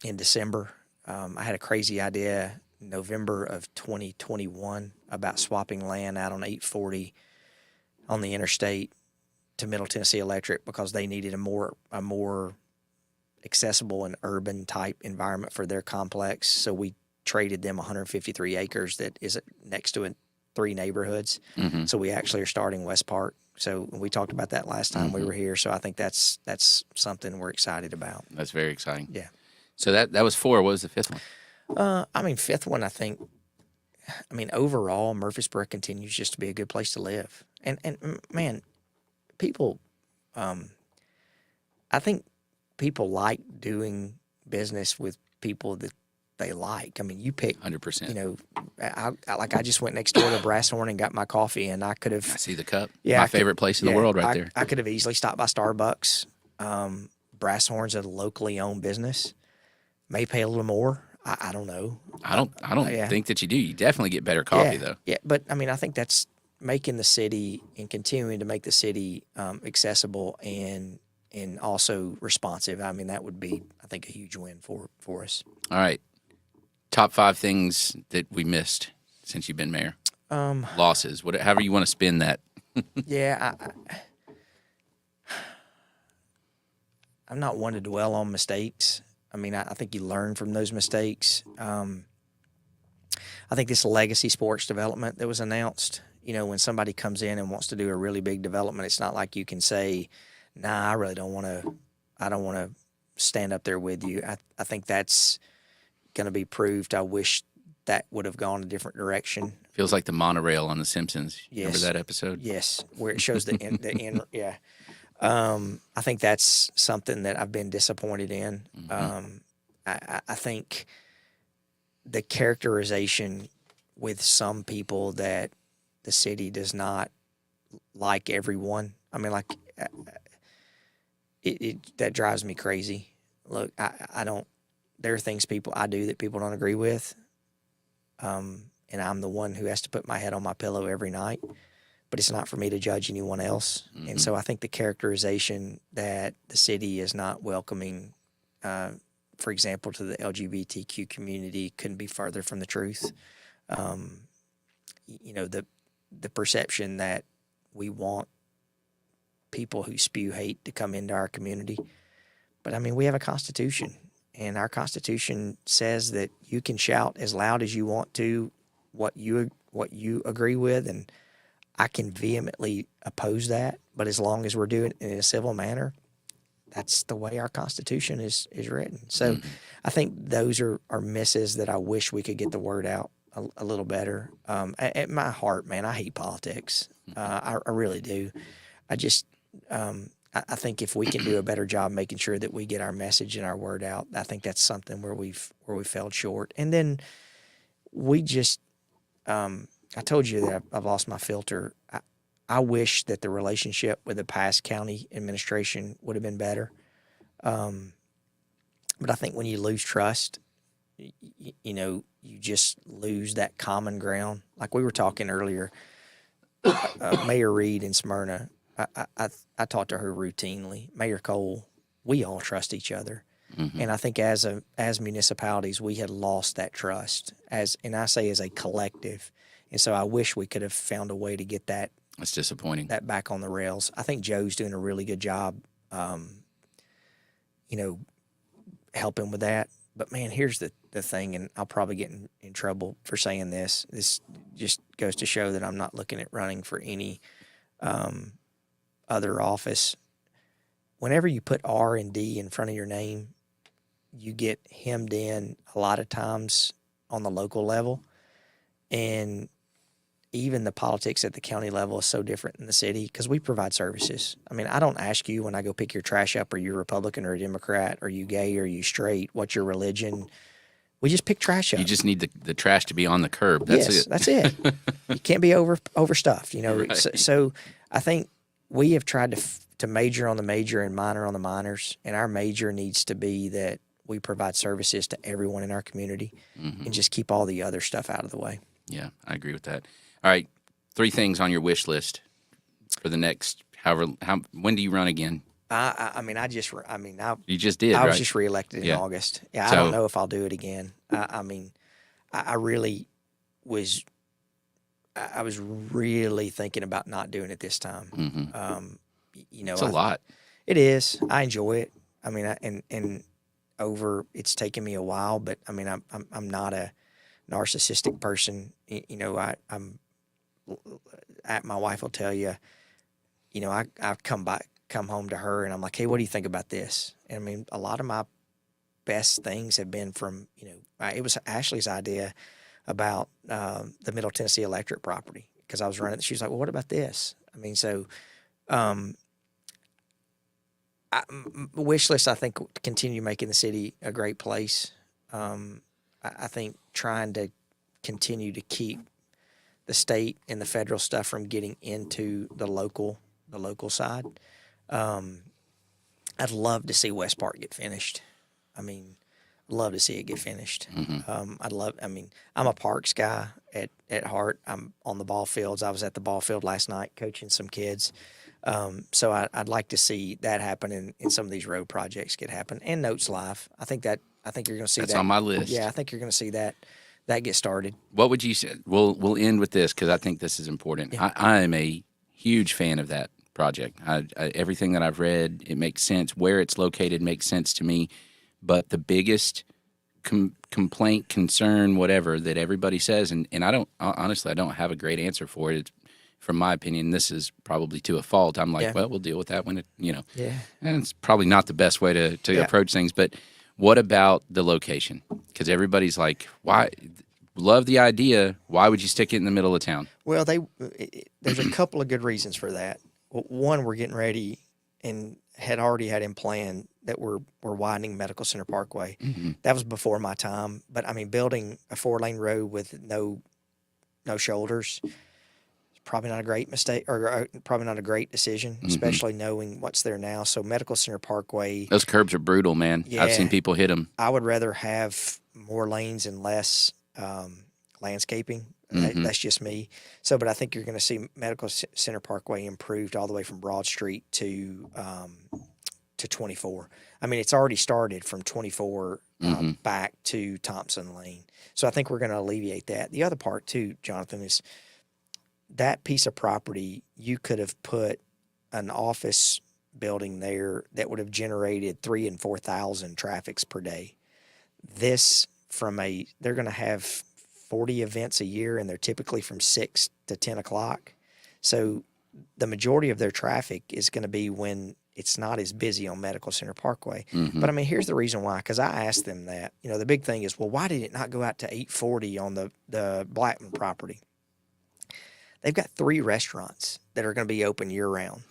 In December, I had a crazy idea November of 2021 about swapping land out on 840 on the interstate to Middle Tennessee Electric because they needed a more accessible and urban type environment for their complex. So we traded them 153 acres that is next to 3 neighborhoods. Mm-hmm. So we actually are starting West Park. So we talked about that last time we were here. So I think that's something we're excited about. That's very exciting. Yeah. So that was 4. What was the 5th one? Fifth one, overall, Murfreesboro continues just to be a good place to live. And man, people, I think people like doing business with people that they like. I mean, you pick 100%. I just went next door to Brasshorn and got my coffee, and I could have. I see the cup. Yeah, my favorite place in the world, right there. I could have easily stopped by Starbucks. Brasshorn's a locally owned business. May pay a little more. I don't know. I don't think that you do. You definitely get better coffee though. Yeah, but I think that's making the city and continuing to make the city accessible and also responsive. That would be, I think, a huge win for us. All right. Top 5 things that we missed since you've been mayor. Losses, however you want to spin that. Yeah, I'm not one to dwell on mistakes. I think you learn from those mistakes. I think this legacy sports development that was announced, when somebody comes in and wants to do a really big development, it's not like you can say, nah, I really don't want to stand up there with you. I think that's going to be proved. I wish that would have gone a different direction. Feels like the monorail on The Simpsons. Yes. Remember that episode? Yes, where it shows the end. Yeah. I think that's something that I've been disappointed in. Mm-hmm. I think the characterization with some people that the city does not like everyone. That drives me crazy. Look, I don't. There are things I do that people don't agree with, and I'm the one who has to put my head on my pillow every night. But it's not for me to judge anyone else. Mm-hmm. And so I think the characterization that the city is not welcoming, for example, to the LGBTQ community couldn't be further from the truth. The perception that we want people who spew hate to come into our community. But we have a Constitution, and our Constitution says that you can shout as loud as you want to what you agree with, and I can vehemently oppose that, but as long as we're doing it in a civil manner, that's the way our Constitution is written. So I think those are misses that I wish we could get the word out a little better. At my heart, man, I hate politics. I really do. I just I think if we can do a better job making sure that we get our message and our word out, I think that's something where we fell short. And then we just I told you that I've lost my filter. I wish that the relationship with the past county administration would have been better. But I think when you lose trust, you just lose that common ground. Like we were talking earlier, Mayor Reed in Smyrna, I talk to her routinely. Mayor Cole, we all trust each other. And I think as municipalities, we had lost that trust and I say as a collective. And so I wish we could have found a way to get that. That's disappointing. That back on the rails. I think Joe's doing a really good job, helping with that. But man, here's the thing, and I'll probably get in trouble for saying this. This just goes to show that I'm not looking at running for any other office. Whenever you put R and D in front of your name, you get hemmed in a lot of times on the local level. And even the politics at the county level is so different in the city because we provide services. I mean, I don't ask you when I go pick your trash up, are you a Republican or a Democrat? Are you gay? Are you straight? What's your religion? We just pick trash up. You just need the trash to be on the curb. That's it. That's it. You can't be overstuffed, Right. So I think we have tried to major on the major and minor on the minors, and our major needs to be that we provide services to everyone in our community and just keep all the other stuff out of the way. Yeah, I agree with that. All right, 3 things on your wish list for the next when do you run again? You just did. I was just reelected in August. Yeah, I don't know if I'll do it again. I really was. I was really thinking about not doing it this time. It's a lot. It is. I enjoy it. I mean, it's taken me a while, but I mean, I'm not a narcissistic person. My wife will tell you, I come home to her and I'm like, hey, what do you think about this? And I mean, a lot of my best things have been from, it was Ashley's idea about the Middle Tennessee Electric property because I was running. She was like, well, what about this? I mean, so wish list, I think, continue making the city a great place. I think trying to continue to keep the state and the federal stuff from getting into the local side. I'd love to see West Park get finished. I mean, love to see it get finished. I'm a parks guy at heart. I'm on the ball fields. I was at the ball field last night coaching some kids. So I'd like to see that happen and some of these road projects get happen. And Notes Live. I think you're going to see that's that. on my list. Yeah, I think you're going to see that get started. What would you say? We'll end with this because I think this is important. Yeah. I am a huge fan of that project. Everything that I've read, it makes sense. Where it's located makes sense to me. But the biggest complaint, concern, whatever that everybody says, and I don't have a great answer for it. It's, from my opinion, this is probably to a fault. I'm like, well, we'll deal with that when it, Yeah. And it's probably not the best way to approach things. But what about the location? Because everybody's like, why? Love the idea. Why would you stick it in the middle of town? Well, there's a couple of good reasons for that. One, we're getting ready and had already had in plan that we're widening Medical Center Parkway. That was before my time. But, I mean, building a 4-lane road with no shoulders is probably not a great mistake or probably not a great decision, especially knowing what's there now. So Medical Center Parkway. Those curbs are brutal, man. Yeah, I've seen people hit them. I would rather have more lanes and less landscaping. That's just me. So, but I think you're going to see Medical Center Parkway improved all the way from Broad Street to 24. I mean, it's already started from 24 back to Thompson Lane. So I think we're going to alleviate that. The other part too, Jonathan, is that piece of property, you could have put an office building there that would have generated 3,000 and 4,000 traffics per day. They're going to have 40 events a year, and they're typically from 6 to 10 o'clock. So the majority of their traffic is going to be when it's not as busy on Medical Center Parkway. But, I mean, here's the reason why, because I asked them that. The big thing is, well, why did it not go out to 840 on the Blackman property? They've got 3 restaurants that are going to be open year-round.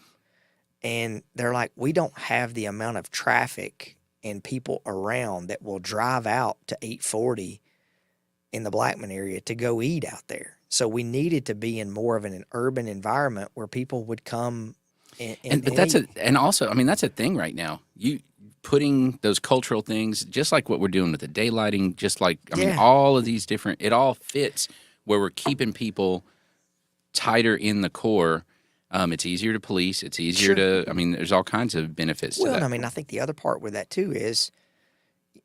And they're like, we don't have the amount of traffic and people around that will drive out to 840 in the Blackman area to go eat out there. So we needed to be in more of an urban environment where people would come and also, I mean, that's a thing right now. You putting those cultural things, just like what we're doing with the daylighting, just like, I mean, all of these different, it all fits where we're keeping people tighter in the core. It's easier to police. It's easier to, I mean, there's all kinds of benefits to that. Well, I mean, I think the other part with that too is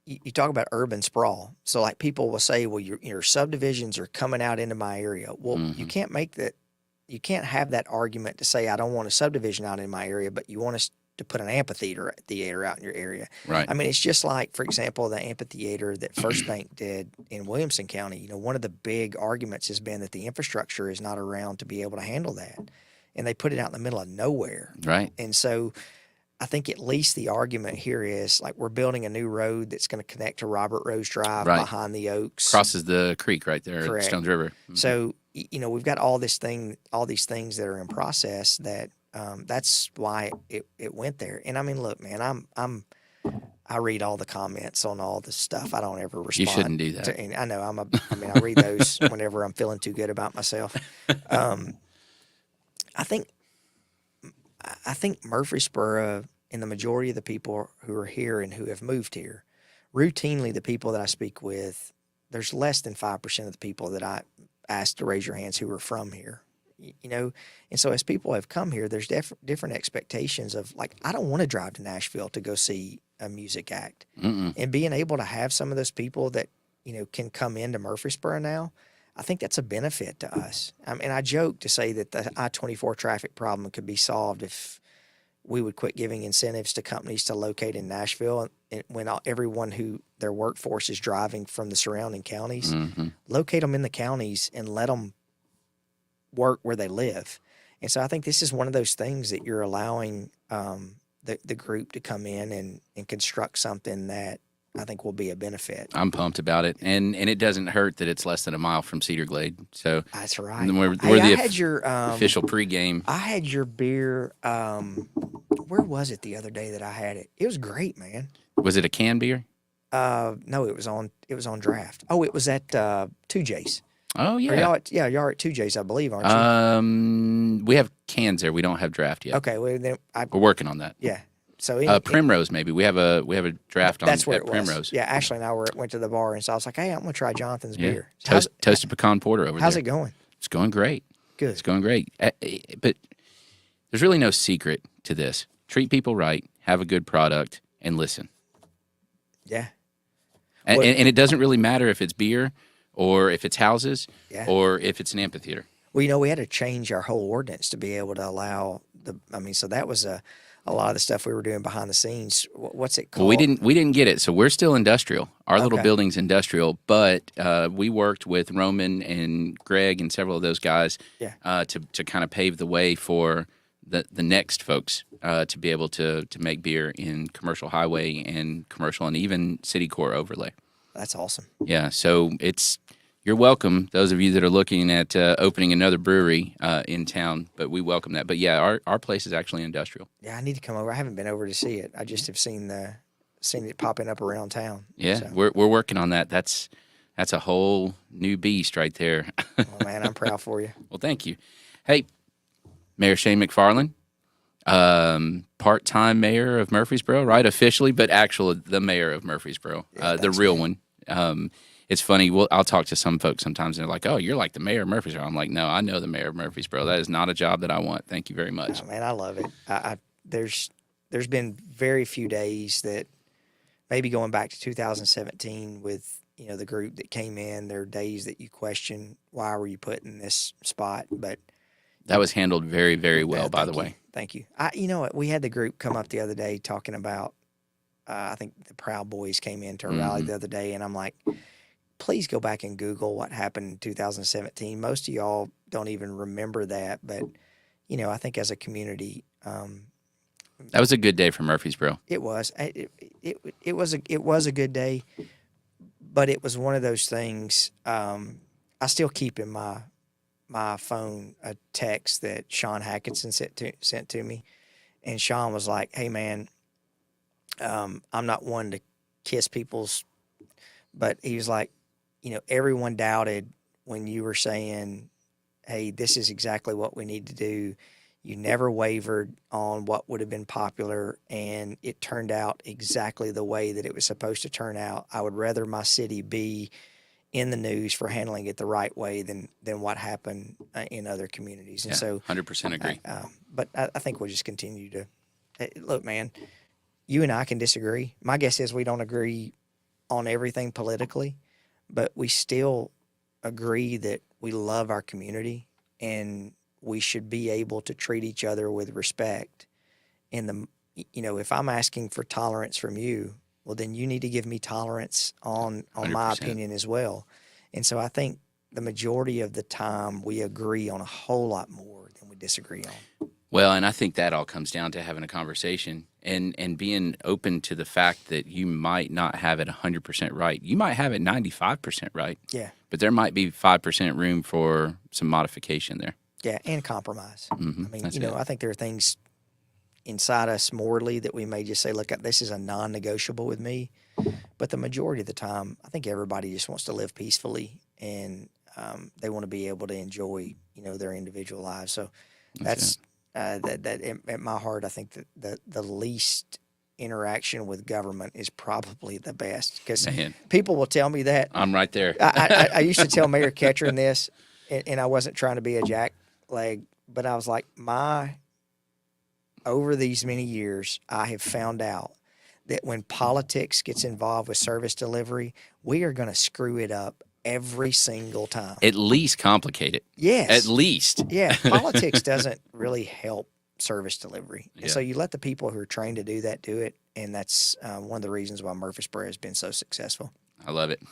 you talk about urban sprawl. So like people will say, well, your subdivisions are coming out into my area. Well, you can't make that. You can't have that argument to say I don't want a subdivision out in my area, but you want us to put an amphitheater out in your area. Right. I mean, it's just like, for example, the amphitheater that First Bank did in Williamson County. You know, one of the big arguments has been that the infrastructure is not around to be able to handle that, and they put it out in the middle of nowhere. Right. And so I think at least the argument here is like we're building a new road that's going to connect to Robert Rose Drive behind the Oaks. Crosses the creek right there Correct. at Stones River. Mm-hmm. So, you know, we've got all these things that are in process that that's why it went there. And I mean, look, man, I read all the comments on all the stuff. I don't ever respond. You shouldn't do that. And I know I read those whenever I'm feeling too good about myself. I think Murfreesboro and the majority of the people who are here and who have moved here, routinely the people that I speak with, there's less than 5% of the people that I ask to raise your hands who are from here, you know? And so as people have come here, there's different expectations of like, I don't want to drive to Nashville to go see a music act. And being able to have some of those people that, you know, can come into Murfreesboro now, I think that's a benefit to us. And I joke to say that the I-24 traffic problem could be solved if we would quit giving incentives to companies to locate in Nashville and when everyone who their workforce is driving from the surrounding counties, locate them in the counties and let them work where they live. And so I think this is one of those things that you're allowing the group to come in and construct something that I think will be a benefit. I'm pumped about it, and it doesn't hurt that it's less than a mile from Cedar Glade. So that's right. We're I the had your official pregame. I had your beer. Where was it the other day that I had it? It was great, man. Was it a canned beer? No, it was on draft. Oh, it was at 2J's. Oh yeah. Y'all are at 2J's, I believe, aren't you? We have cans there. We don't have draft yet. Okay, well then we're working on that. Yeah. So Primrose, maybe we have a draft on. That's where it was. Primrose. Yeah, Ashley and I went to the bar, and so I was like, "Hey, I'm gonna try Jonathan's beer." Toasted pecan porter over there. How's it going? It's going great. Good. It's going great. But there's really no secret to this. Treat people right, have a good product, and listen. Yeah. And it doesn't really matter if it's beer or if it's houses or if it's an amphitheater. Well, you know, we had to change our whole ordinance to be able to allow so that was a lot of the stuff we were doing behind the scenes. What's it called? Well, we didn't get it. So we're still industrial. Our little building's industrial, but we worked with Roman and Greg and several of those guys to kind of pave the way for the next folks to be able to make beer in commercial highway and commercial and even city core overlay. That's awesome. Yeah, so you're welcome, those of you that are looking at opening another brewery in town, but we welcome that. But yeah, our place is actually industrial. Yeah, I need to come over. I haven't been over to see it. I just have seen it popping up around town. Yeah, so. we're working on that. That's a whole new beast right there. Oh, man, I'm proud for you. Well, thank you. Hey, Mayor Shane McFarland, part-time mayor of Murfreesboro, right? Officially, but actually the mayor of Murfreesboro, the real one. It's funny. I'll talk to some folks sometimes, and they're like, "Oh, you're like the mayor of Murfreesboro." I'm like, "No, I know the mayor of Murfreesboro. That is not a job that I want. Thank you very much." Oh, man, I love it. There's been very few days that maybe going back to 2017 with the group that came in. There are days that you question why were you put in this spot, but that was handled very, very well. By the way, thank you. You know what? We had the group come up the other day talking about. I think the Proud Boys came into a rally the other day, and I'm like, please go back and Google what happened in 2017. Most of y'all don't even remember that, but I think as a community, that was a good day for Murfreesboro. It was. It was a good day, but it was one of those things. I still keep in my phone a text that Sean Hackinson sent to me, and Sean was like, "Hey man, I'm not one to kiss people's," but he was like, everyone doubted when you were saying, "Hey, this is exactly what we need to do." You never wavered on what would have been popular, and it turned out exactly the way that it was supposed to turn out. I would rather my city be in the news for handling it the right way than what happened in other communities. And so 100% agree. But I think we'll just continue to look, man, you and I can disagree. My guess is we don't agree on everything politically, but we still agree that we love our community and we should be able to treat each other with respect. And if I'm asking for tolerance from you, well, then you need to give me tolerance on my 100%. opinion as well. And so I think the majority of the time we agree on a whole lot more than we disagree on. Well, and I think that all comes down to having a conversation and being open to the fact that you might not have it 100% right. You might have it 95% right. Yeah. But there might be 5% room for some modification there. Yeah, and compromise. Mm-hmm. I mean, That's it. I think there are things inside us morally that we may just say, look, this is a non-negotiable with me. But the majority of the time, I think everybody just wants to live peacefully, and they want to be able to enjoy, their individual lives. So that's at my heart, I think that the least interaction with government is probably the best, because people will tell me that. I'm right there. I used to tell Mayor Ketchern this, and I wasn't trying to be a jackleg, but I was like, over these many years, I have found out that when politics gets involved with service delivery, we are going to screw it up every single time. At least complicate it. Yes. At least. Yeah. Politics doesn't really help service delivery. Yeah. And so you let the people who are trained to do that do it. And that's one of the reasons why Murfreesboro has been so successful. I love it.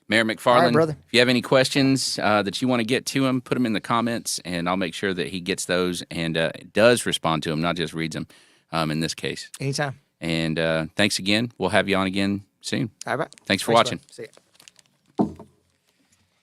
Mayor McFarland, all right, brother. If you have any questions that you want to get to him, put them in the comments, and I'll make sure that he gets those and does respond to them, not just reads them in this case. Anytime. And thanks again. We'll have you on again soon. All right. Thanks for watching. Bud. See ya.